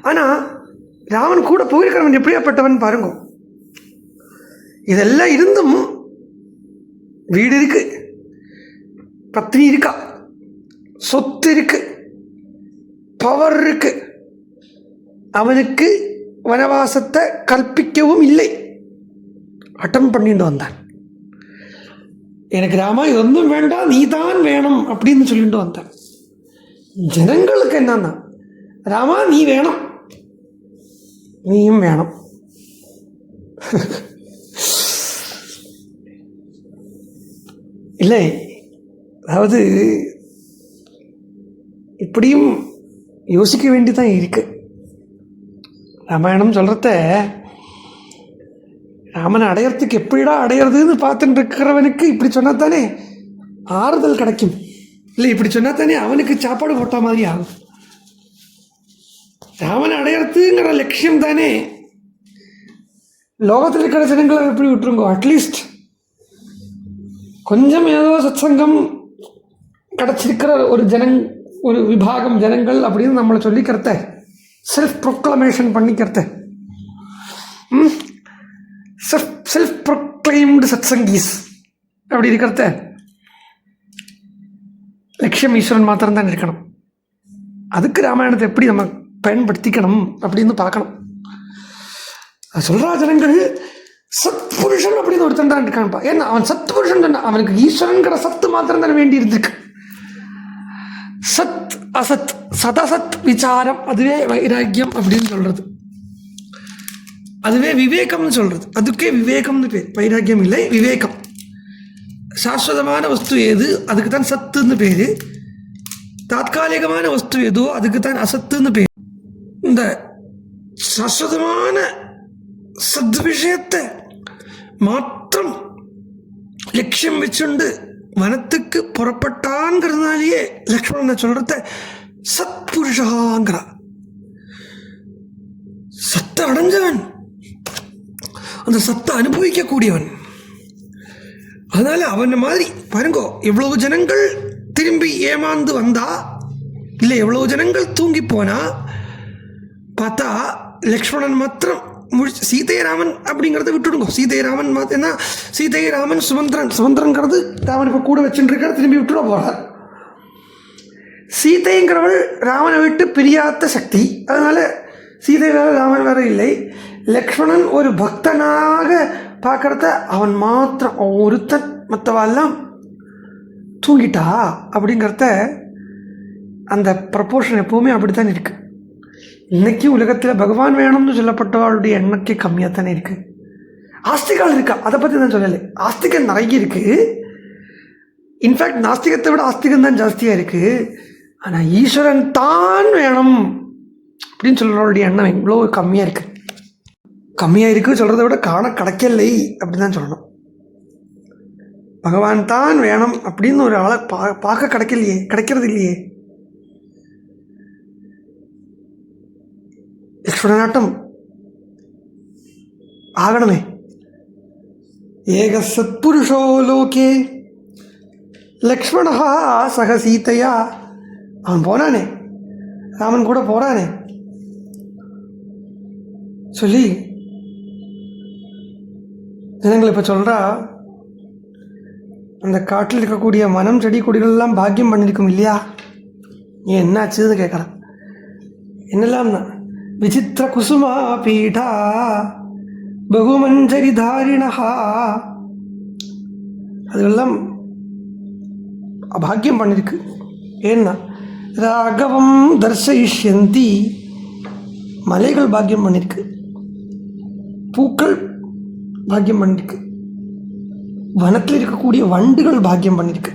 ஆனால் ராமன் கூட போயிருக்கிறவன் எப்படியாப்பட்டவன் பாருங்க. இதெல்லாம் இருந்தும் வீடு இருக்கு, பத்னி இருக்கா, சொத்து இருக்கு, பவர் இருக்கு. அவனுக்கு வனவாசத்தை கற்பிக்கவும் இல்லை, அட்டம் பண்ணிட்டு வந்தான். எனக்கு ராமா இதொன்றும் வேண்டாம், நீ தான் வேணும் அப்படின்னு சொல்லிட்டு வந்தான். ஜனங்களுக்கு என்னன்னா, ராமா நீ வேணும், நீயும் வேணும். இல்லை, அதாவது இப்படியும் யோசிக்க வேண்டிதான் இருக்கு. ராமாயணம் சொல்கிறத ராமனை அடையறதுக்கு எப்படிடா அடையிறதுன்னு பார்த்துட்டு இருக்கிறவனுக்கு இப்படி சொன்னா தானே ஆறுதல் கிடைக்கும். இல்லை இப்படி சொன்னா தானே அவனுக்கு சாப்பாடு போட்ட மாதிரி ஆகும். ராமனை அடையறதுங்கிற லட்சியம் தானே. லோகத்தில் இருக்கிற ஜனங்களை எப்படி விட்டுருங்கோ, அட்லீஸ்ட் கொஞ்சம் ஏதோ சத்சங்கம் கிடச்சிருக்கிற ஒரு விபாகம் ஜனங்கள் அப்படின்னு நம்மளை சொல்லிக்கிறத, செல்ஃப் ப்ரொக்ளமேஷன் பண்ணிக்கிறத, செல்ஃப் ப்ரொக்ளைம்டு சத்சங்கீஸ் அப்படி இருக்கிறத லட்சியம் ஈஸ்வரன் மாத்திரம்தான் இருக்கணும். அதுக்கு ராமாயணத்தை எப்படி நம்ம பயன்படுத்திக்கணும் அப்படின்னு பார்க்கணும். சொல்றா ஜனங்கள் சத்புருஷன் அப்படின்னு ஒருத்தன் தான் இருக்கான்ப்பா. ஏன்னா அவன் சத்புருஷன் தானே, அவனுக்கு ஈஸ்வரன்கிற சத்து மாத்திரம் தானே வேண்டி இருந்திருக்கு. சத் அசத் சதசத் விசாரம், அதுவே வைராக்கியம் அப்படின்னு சொல்றது, அதுவே விவேகம்னு சொல்றது. அதுக்கே விவேகம்னு பேர், வைராக்கியம் இல்லை விவேகம். சாஸ்வதமான வஸ்து எது அதுக்கு தான் சத்துன்னு பேரு, தாத்காலிகமான வஸ்து எதோ அதுக்கு தான் அசத்துன்னு பேர். இந்த சாஸ்வதமான சத் விஷயத்தை மாத்திரம் லட்சியம் வச்சுண்டு வனத்துக்கு புறப்பட்டான்ங்கிறதுனாலேயே லக்ஷ்மணனை சொல்றத சத்புருஷாங்கிறா. சத்தை அடைஞ்சவன், அந்த சத்தை அனுபவிக்கக்கூடியவன். அதனால அவன் மாதிரி பாருங்கோ, எவ்வளவு ஜனங்கள் திரும்பி ஏமாந்து வந்தா, இல்லை எவ்வளவு ஜனங்கள் தூங்கி போனா பார்த்தா லக்ஷ்மணன் மாத்திரம் சீதை ராமன் அப்படிங்கிறத விட்டுடுங்க. சீதை ராமன் ஏன்னா சீதை ராமன் சுமந்திரங்கிறது ராமன் இப்போ கூட வச்சுட்டு திரும்பி விட்டுட போகிறார். சீதைங்கிறவள் ராமனை விட்டு பிரியாத சக்தி, அதனால சீதை வேற ராமன் வேற இல்லை. லக்ஷ்மணன் ஒரு பக்தனாக பார்க்கறத அவன் மாத்திரம் ஒருத்தன், மற்றவெல்லாம் தூங்கிட்டா அப்படிங்கிறத அந்த ப்ரப்போர்ஷன் எப்போவுமே அப்படித்தான் இருக்குது. இன்னைக்கு உலகத்தில் பகவான் வேணும்னு சொல்லப்பட்டவளுடைய எண்ணிக்கை கம்மியாக தானே இருக்குது. ஆஸ்திகால் இருக்கா, அதை பற்றி தான் சொல்லலை. ஆஸ்திகம் நிறைய இருக்குது. இன்ஃபேக்ட் நாஸ்திகத்தை விட ஆஸ்திகம் தான் ஜாஸ்தியாக இருக்குது. ஆனால் ஈஸ்வரன் தான் வேணும் அப்படின்னு சொல்கிறவளுடைய எண்ணம் எவ்வளோ கம்மியாக இருக்குது. கம்மியாக இருக்குது சொல்கிறத விட காண கிடைக்கலை அப்படி தான் சொல்லணும். பகவான் தான் வேணும் அப்படின்னு ஒரு ஆளை பார்க்க கிடைக்கலையே, கிடைக்கிறது இல்லையே. லக்ஷ்மணனாட்டம் ஆகணுமே. ஏக சத்புருஷோ லோகே லக்ஷ்மணா சக சீதையா. அவன் போனானே, ராமன் கூட போறானே சொல்லி ஜனங்கள் இப்போ சொல்றா, அந்த காட்டில் இருக்கக்கூடிய மனம் செடி கொடிகள்லாம் பாக்கியம் பண்ணியிருக்கும் இல்லையா, ஏன் என்னாச்சுன்னு கேட்குறான். என்னெல்லாம் தான் விசித்திர குசுமா பீடா பகுமஞ்சரி தாரிணா, அதெல்லாம் பாக்கியம் பண்ணிருக்கு. ஏன்னா ராகவம் தர்சயிஷ்யந்தி, மலைகள் பாக்கியம் பண்ணிருக்கு, பூக்கள் பாக்கியம் பண்ணிருக்கு, வனத்தில் இருக்கக்கூடிய வண்டுகள் பாக்கியம் பண்ணிருக்கு,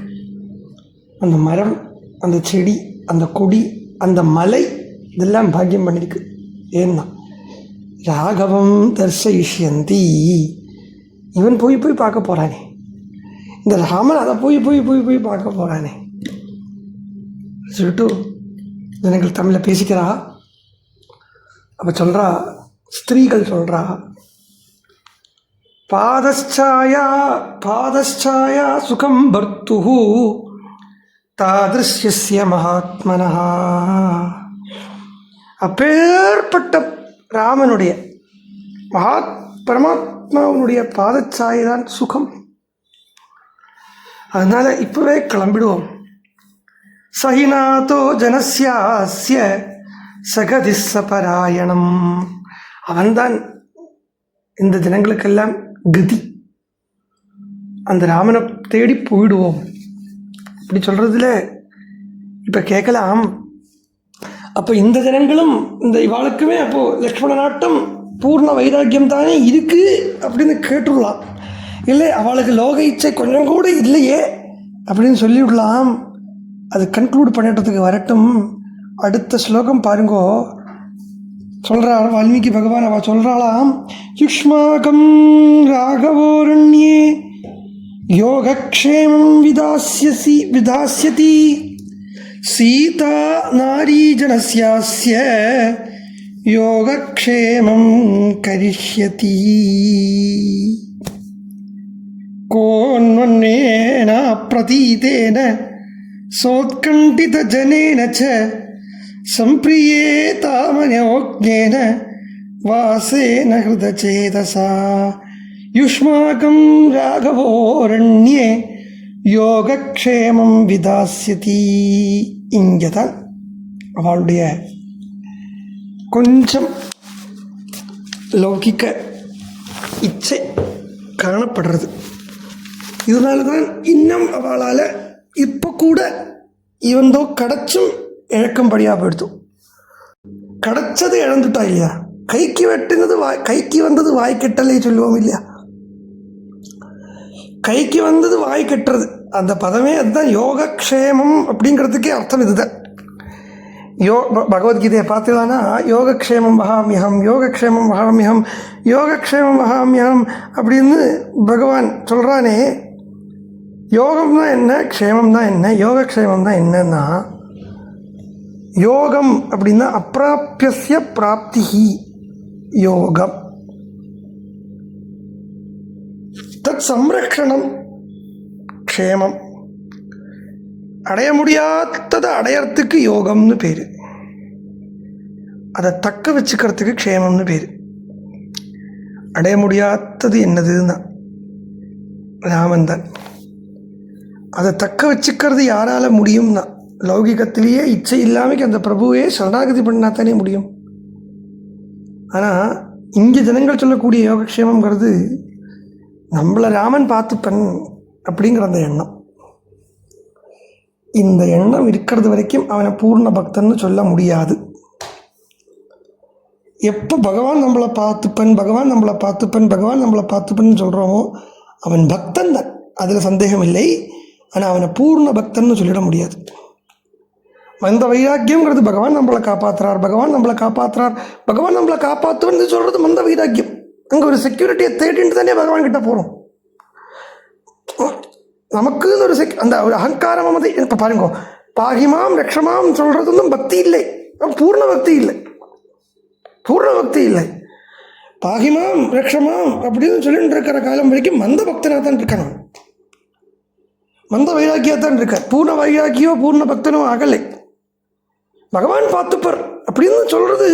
அந்த மரம், அந்த செடி, அந்த கொடி, அந்த மலை இதெல்லாம் பாக்கியம் பண்ணிருக்கு. ஏன்னா ராகவம் தர்சயிஷ்யந்தி, இவன் போய் பார்க்க போகிறானே, இந்த ராமன் அதை போய் பார்க்க போகிறானே சொல்லிட்டு ஜனங்கள் தமிழில் பேசிக்கிறா. அப்போ சொல்கிறா, ஸ்திரீகள் சொல்கிறா, பாதச்சாயா சுகம் பர்த்துஹு தாதிருஷ்யஸ்ய மகாத்மனஹ. அப்பேற்பட்ட ராமனுடைய பரமாத்மாவனுடைய பாதச்சாயை தான் சுகம். அதனால இப்பவே கிளம்பிடுவோம். சஹிநாதோ ஜனஸ்யாஸ்ய சகதிஸ்ஸபராயணம். அவன்தான் இந்த ஜனங்களுக்கெல்லாம் கதி. அந்த ராமனை தேடி போயிடுவோம் இப்படி சொல்றதுல இப்ப கேட்கலாம். அப்போ இந்த ஜனங்களும் இந்த இவாளுக்குமே அப்போது லக்ஷ்மணனாட்டம் பூர்ண வைராக்கியம் தானே இருக்குது அப்படின்னு கேட்டுடலாம். இல்லை அவளுக்கு லோக இச்சை கொஞ்சம் கூட இல்லையே அப்படின்னு சொல்லிவிடலாம். அது கன்க்ளூட் பண்ணிட்டதுக்கு வரட்டும். அடுத்த ஸ்லோகம் பாருங்கோ. சொல்கிறாள் வால்மீகி பகவான். அவள் சொல்கிறாளாம், யுஷ்மாகம் ராகவோரண்யே யோகக்ஷேமம் விதாஸ்யதி சீதா நாரீஜனஸ்யாஸ்ய யோகக்ஷேமம் கரிஷ்யதி கோன்வன்னேன பிரதீதேன சோத்கண்டிதஜனேன ச சம்பிரியேதாமனோஜ்ஞேன வாசேன ஹிருதசேதசா யுஷ்மாகம் ராகவோரண்யே யோகக்ஷேமம் விதாஸ்யதி. இங்கே தான் அவளுடைய கொஞ்சம் லௌகிக்க இச்சை காணப்படுறது. இதனால தான் இன்னும் அவளால் இப்போ கூட இவந்தோ கிடச்சும் இழக்கும்படியாக போயிடுத்து. கிடச்சது இழந்துட்டா இல்லையா? கைக்கு வெட்டினது கைக்கு வந்தது வாய் கெட்டலே சொல்லுவோம் இல்லையா? கைக்கு வந்தது வாய் கெட்டுறது, அந்த பதமே அதுதான். யோகக்ஷேமம் அப்படிங்கிறதுக்கே அர்த்தம் இதுதான். பகவத்கீதையை பார்த்துலான்னா யோகக்ஷேமம் வகாமியகம், யோகக்ஷேமம் வகாமியகம், யோகக்ஷேமம் வகாமியகம் அப்படின்னு பகவான் சொல்கிறானே. யோகம் தான் என்ன, க்ஷேமம் தான் என்ன, யோகக்ஷேமம் தான் என்னன்னா, யோகம் அப்படின்னா அப்பிராபியஸ்ய பிராப்திஹி யோகம், தத் சம்ரக்ஷணம் க்ஷேமம், அடைய முடியாததை அடையறதுக்கு யோகம்னு பேர், அதை தக்க வச்சுக்கிறதுக்கு க்ஷேமம்னு பேர். அடைய முடியாதது என்னதுன்னா ராமன் தான். அதை தக்க வச்சுக்கிறது யாரால் முடியும்னா, லௌகிகத்திலேயே இச்சை இல்லாமல் அந்த பிரபுவே சரணாகதி பண்ணா தானே முடியும். ஆனால் இங்கே ஜனங்கள் சொல்லக்கூடிய யோகக்ஷேமங்கிறது நம்மளை ராமன் பார்த்துப்பன் அப்படிங்கிற அந்த எண்ணம். இந்த எண்ணம் இருக்கிறது வரைக்கும் அவனை பூர்ண பக்தன்னு சொல்ல முடியாது. எப்போ பகவான் நம்மளை பார்த்துப்பன், பகவான் நம்மளை பார்த்துப்பன், பகவான் நம்மளை பார்த்துப்பன்னு சொல்கிறோமோ அவன் பக்தன் தான், அதில் சந்தேகம் இல்லை. ஆனால் அவனை பூர்ண பக்தன்னு சொல்லிட முடியாது. மந்த வைராக்கியங்கிறது பகவான் நம்மளை காப்பாற்றுறார், பகவான் நம்மளை காப்பாற்றுறார், பகவான் நம்மளை காப்பாற்றுன்னு சொல்கிறது மந்த வைராக்கியம். அங்கே ஒரு செக்யூரிட்டியை தேடிட்டு தானே பகவான் கிட்ட போகிறோம். நமக்குன்னு ஒரு அந்த ஒரு அகங்காரம் மமதை. இப்போ பாருங்க, பாகிமாம் ரக்ஷமாம் சொல்கிறது ஒன்றும் பக்தி இல்லை, பூர்ண பக்தி இல்லை, பூர்ண பக்தி இல்லை. பாகிமாம் ரக்ஷமாம் அப்படின்னு சொல்லிட்டு இருக்கிற காலம் வரைக்கும் மந்த பக்தனாக தான் இருக்கான், மந்த வைராக்கியத்தான் இருக்கார். பூர்ண வைராக்கியோ பூர்ண பக்தனோ ஆகலை. பகவான் பார்த்துப்பர் அப்படின்னு சொல்கிறது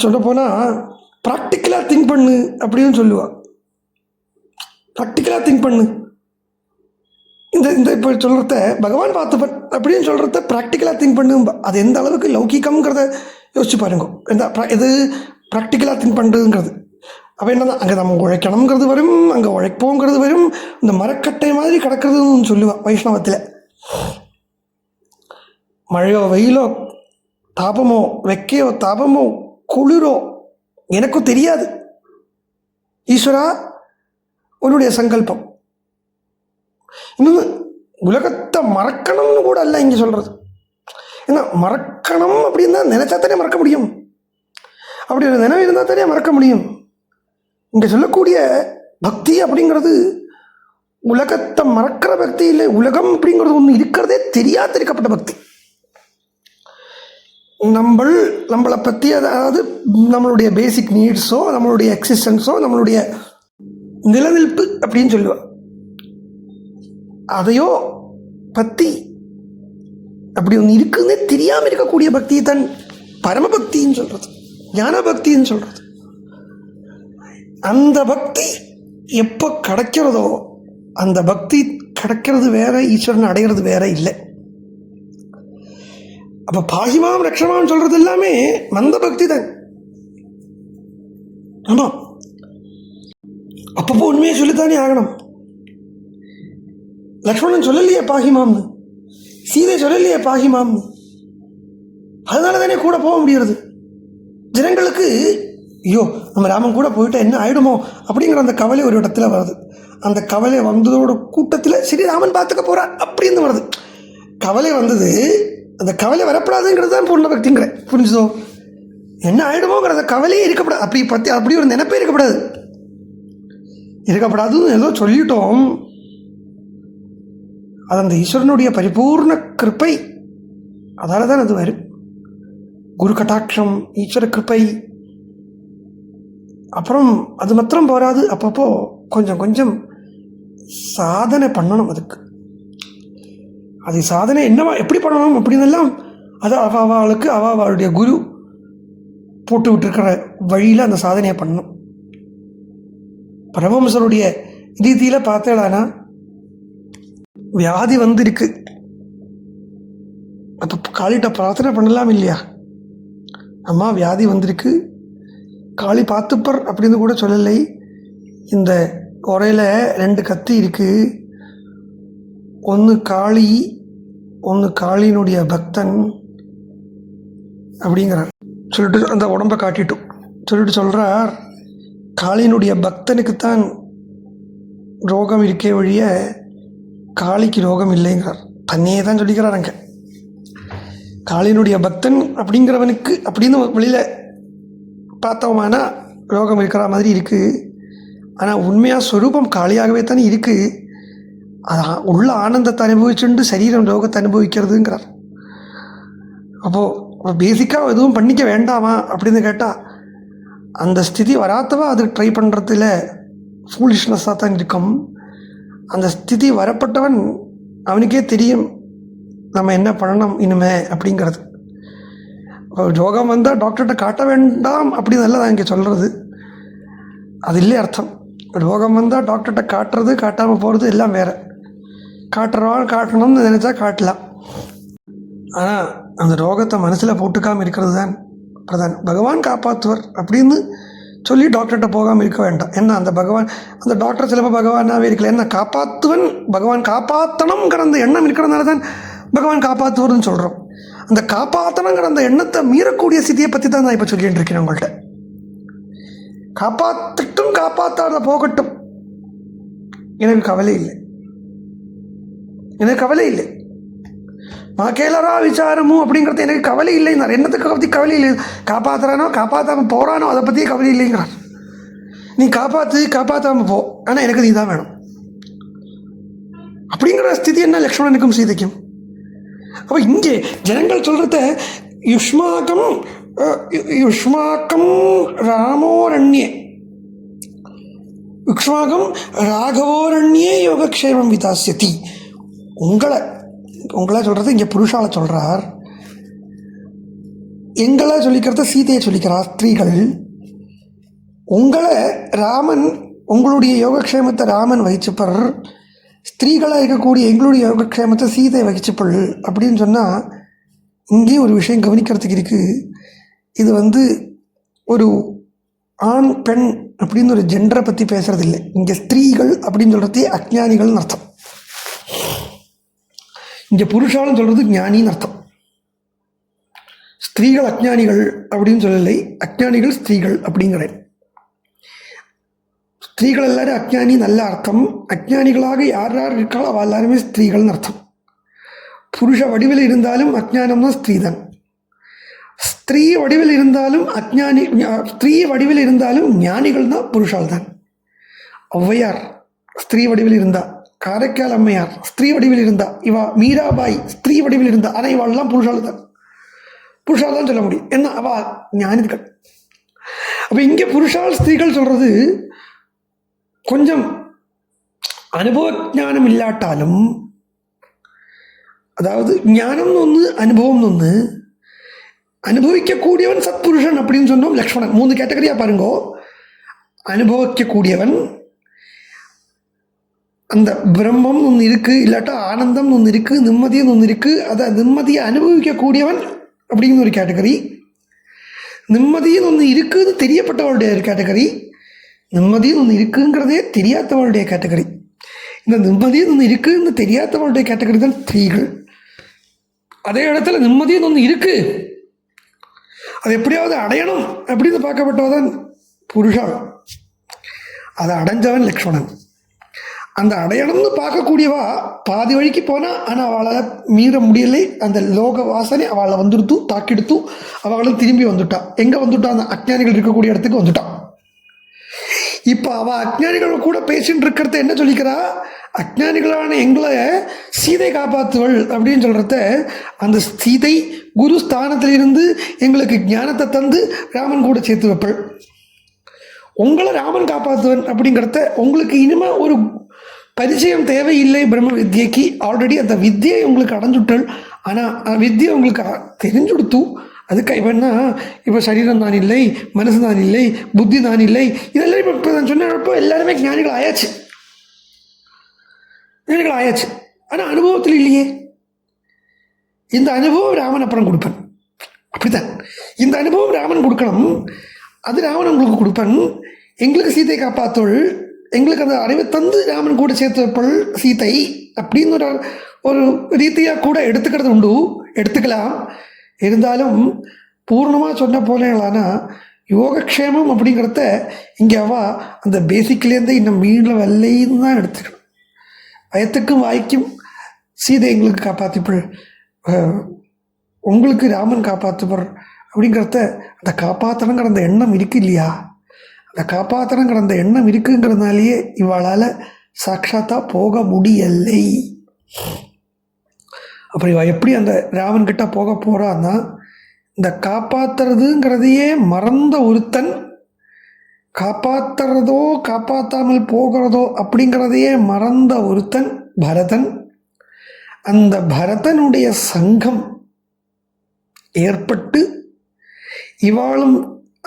சொல்ல போனால் ப்ராக்டிக்கலாக திங்க் பண்ணு அப்படின்னு சொல்லுவாள். ப்ராக்டிக்கலாக திங்க் பண்ணு. இந்த இப்போ சொல்கிறத பகவான் பார்த்துப்பன் அப்படின்னு சொல்கிறத ப்ராக்டிக்கலாக திங்க் பண்ணும்பா. அது எந்த அளவுக்கு லௌகிகம்ங்கிறத யோசிச்சு பாருங்க. எது ப்ராக்டிக்கலாக திங்க் பண்ணுறதுங்கிறது. அப்போ என்ன தான் அங்கே நம்ம உழைக்கணுங்கிறது வரும், அங்கே உழைப்போங்கிறது வரும். இந்த மரக்கட்டை மாதிரி கிடக்கிறதுன்னு சொல்லுவாள் வைஷ்ணவத்தில். மழையோ வெயிலோ தாபமோ வெக்கையோ தாபமோ குளிரோ எனக்கும் தெரியாது, ஈஸ்வரா உன்னுடைய சங்கல்பம். இன்னொன்று, உலகத்தை மறக்கணும்னு கூட அல்ல இங்கே சொல்கிறது. ஏன்னா மறக்கணும் அப்படின்னா நினைச்சா தானே மறக்க முடியும், அப்படி ஒரு நினைவு இருந்தால் தானே மறக்க முடியும். இங்கே சொல்லக்கூடிய பக்தி அப்படிங்கிறது உலகத்தை மறக்கிற பக்தி இல்லை. உலகம் அப்படிங்கிறது ஒன்று இருக்கிறதே தெரியாது இருக்கப்பட்ட பக்தி. நம்மளை பற்றி, அதாவது நம்மளுடைய பேசிக் நீட்ஸோ நம்மளுடைய எக்ஸிஸ்டன்ஸோ நம்மளுடைய நிலநிற்பு அப்படின்னு சொல்லுவாள், அதையோ பற்றி அப்படி ஒன்று இருக்குன்னே தெரியாமல் இருக்கக்கூடிய பக்தியை தான் பரமபக்தின்னு சொல்கிறது, ஞான பக்தின்னு சொல்கிறது. அந்த பக்தி எப்போ கிடைக்கிறதோ அந்த பக்தி கிடைக்கிறது வேற, ஈஸ்வரன் அடைகிறது வேற இல்லை. அப்போ பாகிமாம் ரக்ஷமாம் சொல்கிறது எல்லாமே மந்த பக்தி தான். ஆமாம், அப்பப்போ உண்மையை சொல்லித்தானே ஆகணும். லக்ஷ்மணன் சொல்லலையே பாகிமாம்னு, சீதை சொல்லலையே பாகிமாம்னு, அதனால தானே கூட போக முடியறது. ஜனங்களுக்கு ஐயோ நம்ம ராமன் கூட போயிட்டா என்ன ஆகிடுமோ அப்படிங்கிற அந்த கவலை ஒரு இடத்துல வருது. அந்த கவலை வந்ததோட கூட்டத்தில் சரி ராமன் பார்த்துக்க போகிறான் அப்படின்னு வருது. கவலை வந்தது, அந்த கவலை வரப்படாதுங்கிறது தான் பூர்ண பக்திங்கிறேன். புரிஞ்சுதோ? என்ன ஆகிடுமோங்கிறத கவலையே இருக்கக்கூடாது. அப்படி ஒரு நினைப்பே இருக்கப்படாதுன்னு ஏதோ சொல்லிட்டோம். அது அந்த ஈஸ்வரனுடைய பரிபூர்ண கிருப்பை, அதால் தான் அது வரும். குரு கட்டாட்சம், ஈஸ்வர கிருப்பை. அப்புறம் அது மாத்திரம் போராது, அப்பப்போ கொஞ்சம் கொஞ்சம் சாதனை பண்ணணும். அதுக்கு அது சாதனை என்னவா எப்படி பண்ணணும் அப்படின்னெல்லாம் அது அவளுக்கு அவளுடைய குரு போட்டு விட்டுருக்கிற வழியில் அந்த சாதனையை பண்ணணும். பரமஹம்சருடைய ரீதியில் பார்த்தேடானா வியாதி வந்திருக்கு, அப்போ காளிகிட்ட பிரார்த்தனை பண்ணலாம் இல்லையா? அம்மா வியாதி வந்திருக்கு, காளி பார்த்துப்பர் அப்படின்னு கூட சொல்லலை. இந்த உரையில் 2 கத்தி இருக்குது, ஒன்று காளி, ஒன்று காளியினுடைய பக்தன் அப்படிங்கிறார். சொல்லிட்டு அந்த உடம்பை காட்டிட்டோம். சொல்லிட்டு சொல்கிறார், காளியினுடைய பக்தனுக்குத்தான் ரோகம் இருக்கே ஒழிய காளிக்கு ரோகம் இல்லைங்கிறார். தன்னையே தான் சொல்லிக்கிறார் அங்கே. காளியினுடைய பக்தன் அப்படிங்கிறவனுக்கு அப்படின்னு வெளியில் பார்த்தோமானா ரோகம் இருக்கிற மாதிரி இருக்குது. ஆனால் உண்மையாக ஸ்வரூபம் காளியாகவே தானே இருக்குது. அது உள்ள ஆனந்தத்தை அனுபவிச்சுட்டு சரீரம் ரோகத்தை அனுபவிக்கிறதுங்கிறார். அப்போது பேசிக்காக எதுவும் பண்ணிக்க வேண்டாமா அப்படின்னு கேட்டால் அந்த ஸ்திதி வராதவா அது ட்ரை பண்ணுறதுல ஃபூலிஷ்னஸாக தான் இருக்கும். அந்த ஸ்திதி வரப்பட்டவன் அவனுக்கே தெரியும் நம்ம என்ன பண்ணணும் இனிமே அப்படிங்கிறது. ரோகம் வந்தால் டாக்டர்கிட்ட காட்ட வேண்டாம் அப்படின்னு தான் இங்கே சொல்கிறது. அது இல்லை அர்த்தம். ரோகம் வந்தால் டாக்டர்கிட்ட காட்டுறது காட்டாமல் போகிறது எல்லாம் வேறு. காட்டணும்னு நினச்சா காட்டலாம். ஆனால் அந்த ரோகத்தை மனசில் போட்டுக்காமல் இருக்கிறது தான் பிரதான். பகவான் காப்பாற்றுவர் அப்படின்னு சொல்லி டாக்டர்கிட்ட போகாமல் இருக்க வேண்டாம். ஏன்னா அந்த பகவான், அந்த டாக்டர் சிலப்போ பகவானாகவே இருக்கல. ஏன்னா காப்பாற்றுவன் பகவான் காப்பாற்றணுங்கிற அந்த எண்ணம் இருக்கிறதுனால தான் பகவான் காப்பாற்றுவர்னு சொல்கிறோம். அந்த காப்பாற்றணுங்கிற அந்த எண்ணத்தை மீறக்கூடிய ஸ்திதியை பற்றி தான் நான் இப்போ சொல்லிட்டு இருக்கேன் உங்கள்கிட்ட. காப்பாற்றட்டும் காப்பாற்றாத போகட்டும், எனக்கு கவலை இல்லை. கேளரா விசாரமும் அப்படிங்கிறது எனக்கு கவலை இல்லைங்கிறார். என்னத்துக்கு பற்றி கவலை இல்லை? காப்பாற்றுறானோ காப்பாற்றாமல் போகிறானோ அதை பற்றியே கவலை இல்லைங்கிறார். நீ காப்பாற்றாமல் போ, ஆனால் எனக்கு நீ தான் வேணும் அப்படிங்கிற ஸ்திதி என்ன லக்ஷ்மணனுக்கும் சீதைக்கும். அப்போ இங்கே ஜனங்கள் சொல்கிறத யுஷ்மாக்கம் ராமோரண்யே யுக்ஷ்மாகம் ராகவோரண்யே யோகக்ஷேமம் விதாஸ்யதி. உங்களை சொல்கிறது இங்கே புருஷால சொல்கிறார். எங்களை சொல்லிக்கிறத சீதையை சொல்லிக்கிறார். ஸ்திரீகள் உங்களை ராமன், உங்களுடைய யோகக்ஷேமத்தை ராமன் வகிச்சுப்பர், ஸ்திரீகளாக இருக்கக்கூடிய எங்களுடைய யோகக்ஷேமத்தை சீதை வகிச்சுப்பள் அப்படின்னு சொன்னால் இங்கேயும் ஒரு விஷயம் கவனிக்கிறதுக்கு இருக்குது. இது ஒரு ஆண் பெண் அப்படின்னு ஒரு ஜெண்டரை பற்றி பேசுகிறது இல்லை. இங்கே ஸ்திரீகள் அப்படின்னு சொல்கிறதே அஜ்ஞானிகள்னு அர்த்தம். இங்கே புருஷாலும் சொல்கிறது ஞானின்னு அர்த்தம். ஸ்திரீகள் அஜ்ஞானிகள் அப்படின்னு சொல்லலை, அஜ்ஞானிகள் ஸ்திரீகள் அப்படிங்கிறேன். ஸ்திரீகள் எல்லாரும் அஜ்ஞானி நல்ல அர்த்தம். அஜ்ஞானிகளாக யார் இருக்காளோ அவள் எல்லாருமே ஸ்திரீகள்னு அர்த்தம். புருஷ வடிவில் இருந்தாலும் அஜ்ஞானம்னா ஸ்திரீ தான். ஸ்திரீ வடிவில் இருந்தாலும் ஞானிகள் தான் புருஷால் தான். ஔவையார் ஸ்திரீ வடிவில் இருந்தா, காரைக்கால் அம்மையார் ஸ்திரீ வடிவில் இருந்தா, இவா மீராபாய் ஸ்திரீ வடிவில் இருந்தா. ஆனால் இவாள்லாம் புருஷால் தான் சொல்ல முடியும். என்ன அவள் ஞானிகள். அப்போ இங்கே புருஷால் ஸ்திரீகள் சொல்கிறது கொஞ்சம் அனுபவ ஞானம் இல்லாட்டாலும், அதாவது ஞானம்னு ஒன்று அனுபவம்னு ஒன்று. அனுபவிக்கக்கூடியவன் சத்புருஷன் அப்படின்னு சொன்னோம். லக்ஷ்மணன் 3 கேட்டகரியாக பாருங்கோ. அனுபவிக்கக்கூடியவன், அந்த பிரம்மம் ஒன்று இருக்குது, இல்லாட்டா ஆனந்தம் ஒன்று இருக்குது, நிம்மதின்னு ஒன்று இருக்குது. அதை நிம்மதியை அனுபவிக்கக்கூடியவன் அப்படின்னு ஒரு கேட்டகரி. நிம்மதின்னு ஒன்று இருக்குதுன்னு தெரியப்பட்டவளுடைய ஒரு கேட்டகரி. நிம்மதின்னு ஒன்று இருக்குங்கிறதே தெரியாதவளுடைய கேட்டகரி. இந்த நிம்மதின்னு ஒன்று இருக்குதுன்னு தெரியாதவளுடைய கேட்டகரி தான் ஸ்திரீகள். அதே இடத்துல நிம்மதின்னு ஒன்று இருக்குது, அது எப்படியாவது அடையணும் அப்படின்னு பார்க்கப்பட்டவதான் புருஷாள். அதை அடைஞ்சவன் லக்ஷ்மணன். அந்த அடையணும்னு பார்க்கக்கூடியவா பாதி வழிக்கு போனால், ஆனால் அவளால் மீற முடியலை. அந்த லோக வாசனை அவளை வந்துடுத்து தாக்கிடுத்து அவளும் திரும்பி வந்துட்டான். எங்கே வந்துட்டான்? அந்த அஜ்ஞானிகள் இருக்கக்கூடிய இடத்துக்கு வந்துட்டான். இப்போ அவள் அஜ்ஞானிகள் கூட பேசிட்டு இருக்கிறத என்ன சொல்லிக்கிறா? அஜ்ஞானிகளான எங்களை சீதை காப்பாற்றுவள் அப்படின்னு சொல்கிறத, அந்த சீதை குரு ஸ்தானத்திலிருந்து எங்களுக்கு ஞானத்தை தந்து ராமன் கூட சேர்த்து வைப்பள். உங்களை ராமன் காப்பாற்றுவன் அப்படிங்கிறத உங்களுக்கு இனிமேல் ஒரு பரிச்சயம் தேவையில்லை. பிரம்ம வித்யக்கு ஆல்ரெடி அந்த வித்தியை உங்களுக்கு அடைஞ்சுட்டல். ஆனால் வித்தியை உங்களுக்கு தெரிஞ்சுடுத்து. அதுக்கு இவன்னா இப்போ சரீரம் தான் இல்லை, மனசு தான் இல்லை, புத்தி தான் இல்லை, இதெல்லாம் இப்போ நான் சொன்னப்போ எல்லாருமே ஞானிகள் ஆயாச்சு. ஞானிகள் ஆயாச்சு. ஆனால் அனுபவத்தில் இல்லையே. இந்த அனுபவம் ராமன் அப்புறம் கொடுப்பேன். அப்படித்தான் இந்த அனுபவம் ராமன் கொடுக்கணும். அது ராமன் உங்களுக்கு கொடுப்பேன். எங்களுக்கு சீதை காப்பாத்தோள், எங்களுக்கு அந்த அறிவை தந்து ராமன் கூட சேர்த்து வைப்பள் சீதை அப்படின்னு ஒரு ரீதியாக கூட எடுத்துக்கிறது உண்டு, எடுத்துக்கலாம். இருந்தாலும் பூர்ணமாக சொன்ன போலேங்களானா யோகக்ஷேமம் அப்படிங்கிறத இங்கே அந்த பேசிக்லேருந்து இன்னும் மீள வரலைன்னு தான் எடுத்துக்கணும். வயத்துக்கும் வாய்க்கும் சீதை எங்களுக்கு காப்பாற்றிப்பள், உங்களுக்கு ராமன் காப்பாற்றுப்பர் அப்படிங்கிறத அந்த காப்பாற்றணுங்கிற அந்த எண்ணம் இருக்கு இல்லையா? அந்த காப்பாற்றணுங்கிற அந்த எண்ணம் இருக்குங்கிறதுனாலேயே இவளால் சாட்சாத்தாக போக முடியலை. அப்படி இவள் எப்படி அந்த ராமன்கிட்ட போக போகிறான்னா, இந்த காப்பாற்றுறதுங்கிறதையே மறந்த ஒருத்தன், காப்பாற்றுறதோ காப்பாற்றாமல் போகிறதோ அப்படிங்கிறதையே மறந்த ஒருத்தன் பரதன். அந்த பரதனுடைய சங்கம் ஏற்பட்டு இவாளும்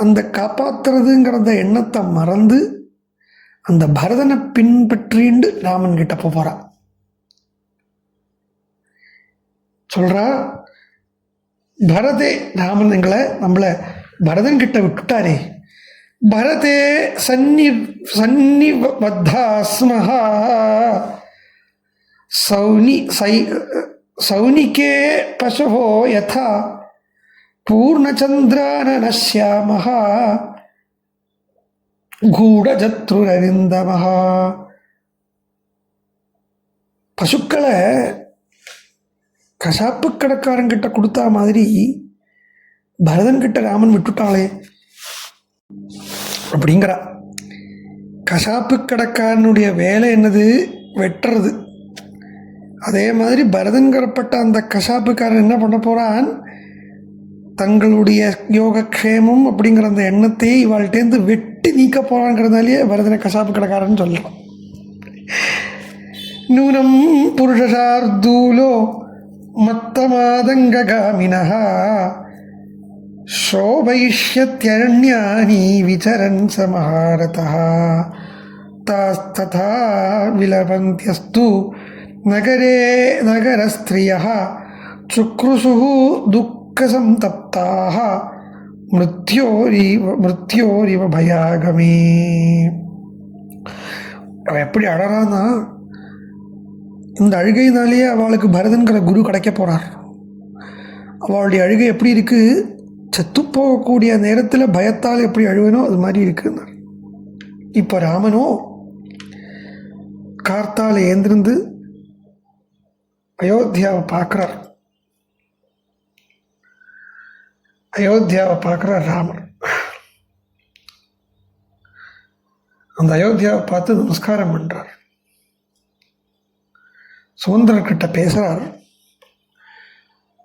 அந்த காப்பாற்றுறதுங்கிறத எண்ணத்தை மறந்து அந்த பரதனை பின்பற்றிண்டு ராமன் கிட்ட போகிறான். சொல்கிறா, பரதே ராமன் எங்களை நம்மளை பரதன் கிட்ட விட்டுட்டாரே, பரதே சன்னிபத்தாஸ்மஹா சௌனிகே பசவோ யதா பூர்ணச்சந்திரானனஸ்யாமஹா கூடஜத்ருரவிந்தமஹா. பசுக்களை கசாப்பு கடைக்காரங்கிட்ட கொடுத்தா மாதிரி பரதன்கிட்ட ராமன் விட்டுட்டாளே அப்படிங்கிறா. கசாப்பு கடைக்காரனுடைய வேலை என்னது? வெட்டுறது. அதே மாதிரி பரதன்கிறப்பட்ட அந்த கசாப்புக்காரன் என்ன பண்ண போகிறான்? தங்களுடைய யோகக்ஷேமம் அப்படிங்கிற அந்த எண்ணத்தையே இவாள்கிட்டேருந்து வெட்டி நீக்க போகிறாங்கிறதுனாலேயே பரதனை கசாப்பு கடைக்காரன் சொல்லலாம். நூனம் புருஷசார்தூலோ மத்தமாதங்ககாமினஹ சோபயிஷ்யத்யரண்யானி விசரன் சமஹாரதஹ தாஸ்ததா விலபந்த்யஸ்து நகரே நகரஸ்த்ரியஹ சுக்ருசுः துக்கசம்தப்தாः மிருத்யோரிவ பயாகமே. அவன் எப்படி அழறான்னா, இந்த அழுகையினாலேயே அவளுக்கு பரதன்கிற குரு கிடைக்க போகிறார். அவளுடைய அழுகை எப்படி இருக்குது? செத்து போகக்கூடிய நேரத்தில் பயத்தால் எப்படி அழுவனோ அது மாதிரி இருக்குன்னு. இப்போ ராமனோ கார்த்தால் ஏந்திருந்து அயோத்தியாவை பார்க்குறார். அயோத்தியாவை பார்க்குறார் ராமர். அந்த அயோத்தியாவை பார்த்து நமஸ்காரம் பண்ணுறார். சுமந்திரர்கிட்ட பேசுகிறார்.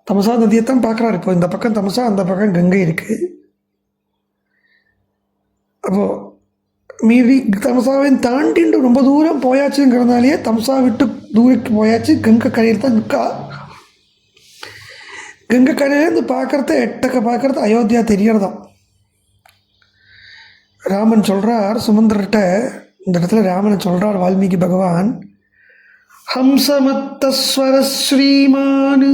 தமசா நதியைத்தான் பார்க்குறாரு. இப்போ இந்த பக்கம் தமசா, அந்த பக்கம் கங்கை இருக்குது. அப்போது மீறி தமசாவையும் தாண்டிட்டு ரொம்ப தூரம் போயாச்சுங்கிறதுனாலேயே தமசா விட்டு தூரக்கு போயாச்சு. கங்கை கரையில் தான் நிற்கா. கங்கை கரையிலேருந்து பார்க்குறத எட்டக்க பார்க்குறது அயோத்தியா தெரியறதான். ராமன் சொல்கிறார் சுமந்திரர்கிட்ட, இந்த இடத்துல ராமனை சொல்கிறார் வால்மீகி பகவான், ஹம்சமத்தஸ்வர ஸ்ரீமான்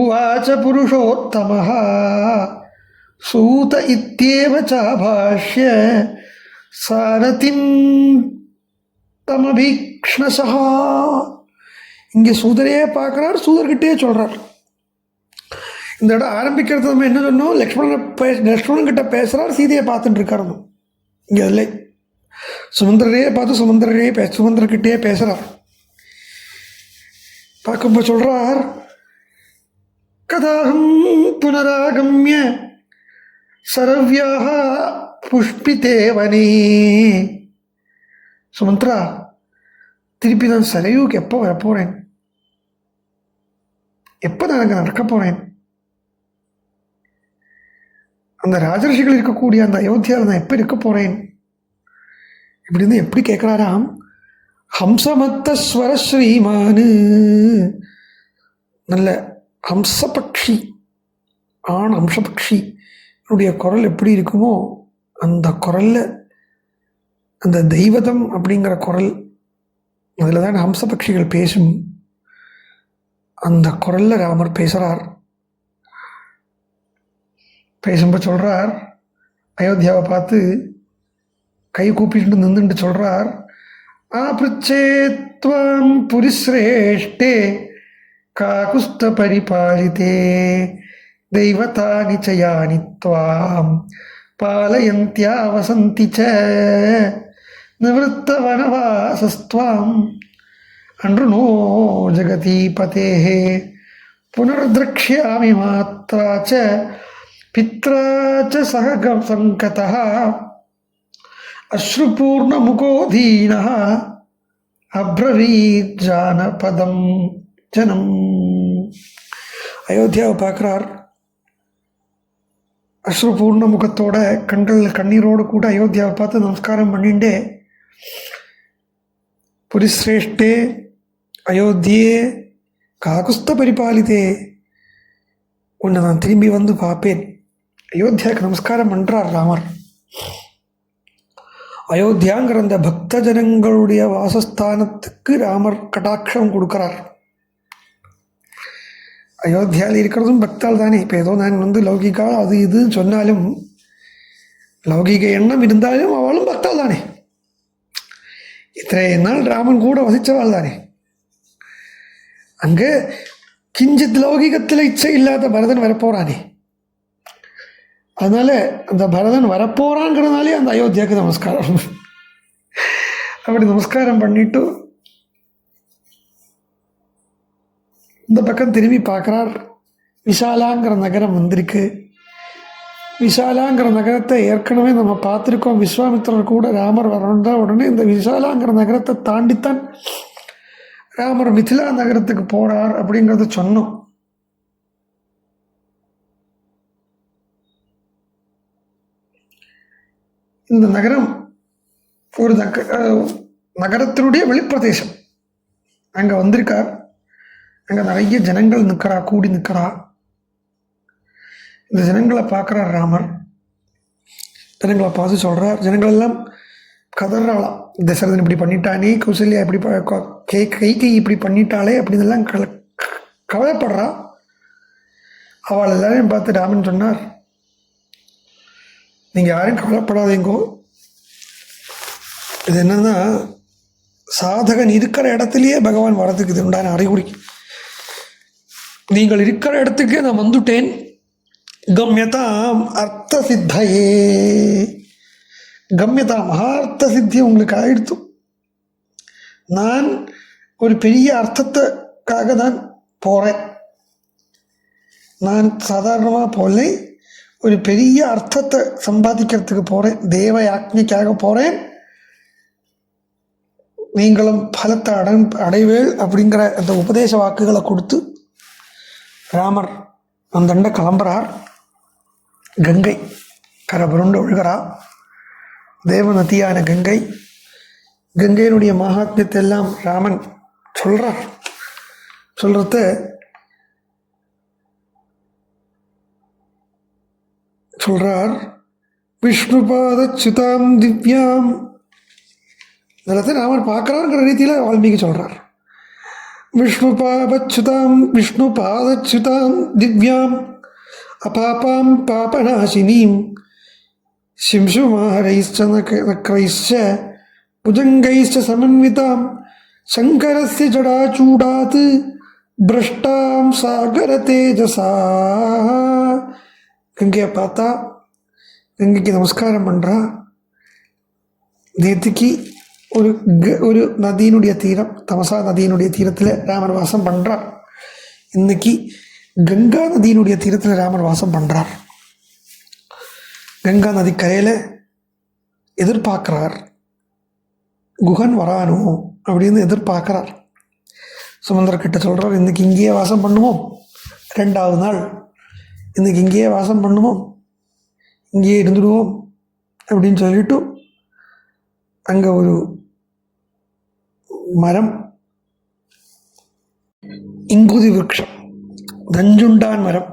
உவாச்ச புருஷோத்தமஹ சூத இத்யேவ சாபாஷ்ய சாரதிம் தமபீக்ஷ்ணசஹ. இங்கே சூதரையே பார்க்குறார், சூதர்கிட்டே சொல்கிறார். இந்த இடம் ஆரம்பிக்கிறது நம்ம என்ன சொன்னோம்? லக்ஷ்மணன்கிட்ட பேசுகிறார், சீதையை பார்த்துட்டு இருக்காரு. இங்கே இல்லை, சுமந்திரரே பார்த்து சுமந்திரக்கிட்டே பேசுகிறார். பார்க்கும்போது சொல்கிறார், கதாகம் புனராகம்ய சரவ்யாக புஷ்பிதே வனே. சுமந்திரா, திருப்பி நான் சரையூக்கு எப்போ வரப்போகிறேன்? எப்போ நான் அங்கே நடக்க போகிறேன்? அந்த ராஜரிஷிகள் இருக்கக்கூடிய அந்த அயோத்தியாவில் நான் எப்போ இருக்க போகிறேன் இப்படின்னு எப்படி கேட்குறாராம். ஹம்சமத்தஸ்வர ஸ்ரீமானு, நல்ல ஹம்சபக்ஷி, ஆண் ஹம்சபக்ஷி என்னுடைய குரல் எப்படி இருக்குமோ அந்த குரலில், அந்த தெய்வதம் அப்படிங்கிற குரல், அதில் தான் ஹம்சபக்ஷிகள் பேசும். அந்த குரலில் ராமர் பேசுகிறார். பேசும்போது சொல்கிறார், அயோத்தியாவை பார்த்து கை கூப்பிட்டு நின்றுட்டு சொல்கிறார், ஆப்ருச்சேத்வாம் புரிஸ்ரேஷ்டே காகுஸ்த பரிபாலிதே தெய்வதானி சயானி த்வாம் பாலயந்தியா வசந்தி ச நிவృத்த வனவாசஸ்த்வாம் அன்ருணோ ஜகதீபதேஹே புனர்திரக்ஷ்யாமி மாத்ரா ச பித்ரா ச சக சங்கதः அஸ்ருபூர்ணமுகோதீனः அப்ரவீத் ஜானபதம் ஜனம். அயோத்தியாவை பார்க்குறார். அஸ்ருபூர்ண முகத்தோட, கண்கள் கண்ணீரோடு கூட அயோத்தியாவை பார்த்து நமஸ்காரம் பண்ணிண்டே, புரிஸ்ரேஷ்டே அயோத்தியே காகுஸ்த பரிபாலிதே, உன்னை நான் திரும்பி வந்து பார்ப்பேன். அயோத்தியாவுக்கு நமஸ்காரம் பண்ணுறார் ராமர். அயோத்தியாங்கிற அந்த பக்த ஜனங்களுடைய வாசஸ்தானத்துக்கு ராமர் கடாட்சம் கொடுக்குறார். அயோத்தியாவில் இருக்கிறதும் பக்தால் தானே. இப்போ ஏதோ நான் லௌகிகா அது இது சொன்னாலும், லௌகிக எண்ணம் இருந்தாலும் அவளும் பக்தால் தானே. இத்தனை நாள் ராமன் கூட வசித்தவாள் தானே. அங்கே கிஞ்சித் லௌகிகத்தில் இச்சை இல்லாத பரதன் வரப்போகிறானே. அதனால் அந்த பரதன் வரப்போகிறாங்கிறதுனாலே அந்த அயோத்தியாவுக்கு நமஸ்காரம். அப்படி நமஸ்காரம் பண்ணிட்டு இந்த பக்கம் திரும்பி பார்க்குறார். விஷாலாங்கிற நகரம் வந்திருக்கு. விஷாலாங்கிற நகரத்தை ஏற்கனவே நம்ம பார்த்துருக்கோம். விஸ்வாமித்திரர் கூட ராமர் வரணுன்றா உடனே இந்த விஷாலாங்கிற நகரத்தை தாண்டித்தான் ராமர் மிதிலா நகரத்துக்கு போகிறார் அப்படிங்கிறத சொன்னோம். இந்த நகரம் ஒரு நகரத்தினுடைய வெளிப்பிரதேசம். அங்கே வந்திருக்கார். அங்கே நிறைய ஜனங்கள் நிற்கிறா, கூடி நிற்கிறா. இந்த ஜனங்களை பார்க்குறார் ராமர். ஜனங்களை பார்த்து சொல்கிறார், ஜனங்கள் எல்லாம் கதறாளாம், தசரதன் இப்படி பண்ணிட்டானே, கௌசல்யா இப்படி கைகை இப்படி பண்ணிட்டாளே அப்படின்னு எல்லாம் கவலைப்படுறா. அவள் எல்லாரையும் பார்த்து ராமன் சொன்னார், நீங்கள் யாரும் கவலைப்படாதீங்கோ. இது என்னன்னா, சாதகன் இருக்கிற இடத்துலையே பகவான் வரதுக்கு இது உண்டான அறிகுறி. நீங்கள் இருக்கிற இடத்துக்கே நான் வந்துட்டேன். கம்யதாம் அர்த்த சித்தையே, கம்யதா மகார்த்த சித்தி உங்களுக்கு ஆயிடுத்து. நான் ஒரு பெரிய அர்த்தத்துக்காக தான் போகிறேன். நான் சாதாரணமாக போகலை, ஒரு பெரிய அர்த்தத்தை சம்பாதிக்கிறதுக்கு போகிறேன். தேவ யாக்ஞைக்காக போகிறேன். நீங்களும் பலத்தை அடைவேள் அப்படிங்கிற அந்த உபதேச வாக்குகளை கொடுத்து ராமர் அந்தண்ட கிளம்புறார். கங்கை கரபுருண்டு ஒழுகிறா. தேவநதியான கங்கை, கங்கையினுடைய மகாத்மியத்தை எல்லாம் ராமன் சொல்கிறார். சொல்கிறத சொல்கிறார், விஷ்ணுபாத சுதாம் திவ்யாம். இதெல்லாத்தையும் ராமன் பார்க்குறாருங்கிற ரீதியில் வால்மீகி சொல்கிறார். விஷ்ணுபாதச்சுதாம் திவ்யாம் அபாபாம் பாபநாசினீம் சிம்சுமாரைச்ச நக்ரைச்ச புஜங்கைச்ச சமன்விதாம் சங்கரஸ்ய ஜடாச்சூடாத் பிரஷ்டாம் சாகர தேஜசா. கங்கையை பார்த்தா, கங்கைக்கு நமஸ்காரம் பண்ணுறா. நேற்றுக்கு ஒரு நதியினுடைய தீரம், தமசா நதியினுடைய தீரத்தில் ராமர் வாசம் பண்ணுறார். இன்னைக்கு கங்கா நதியினுடைய தீரத்தில் ராமர் வாசம் பண்ணுறார். கங்கா நதி கரையில் எதிர்பார்க்குறார், குகன் வரானோ அப்படின்னு எதிர்பார்க்குறார். சுமந்திரக்கிட்ட சொல்கிறார், இன்றைக்கி இங்கேயே வாசம் பண்ணுவோம், 2வது நாள் இன்றைக்கி இங்கேயே வாசம் பண்ணுவோம், இங்கேயே இருந்துடுவோம் அப்படின்னு சொல்லிட்டு அங்கே ஒரு மரம், இங்குதி விருட்சம், நஞ்சுண்டான் மரம்,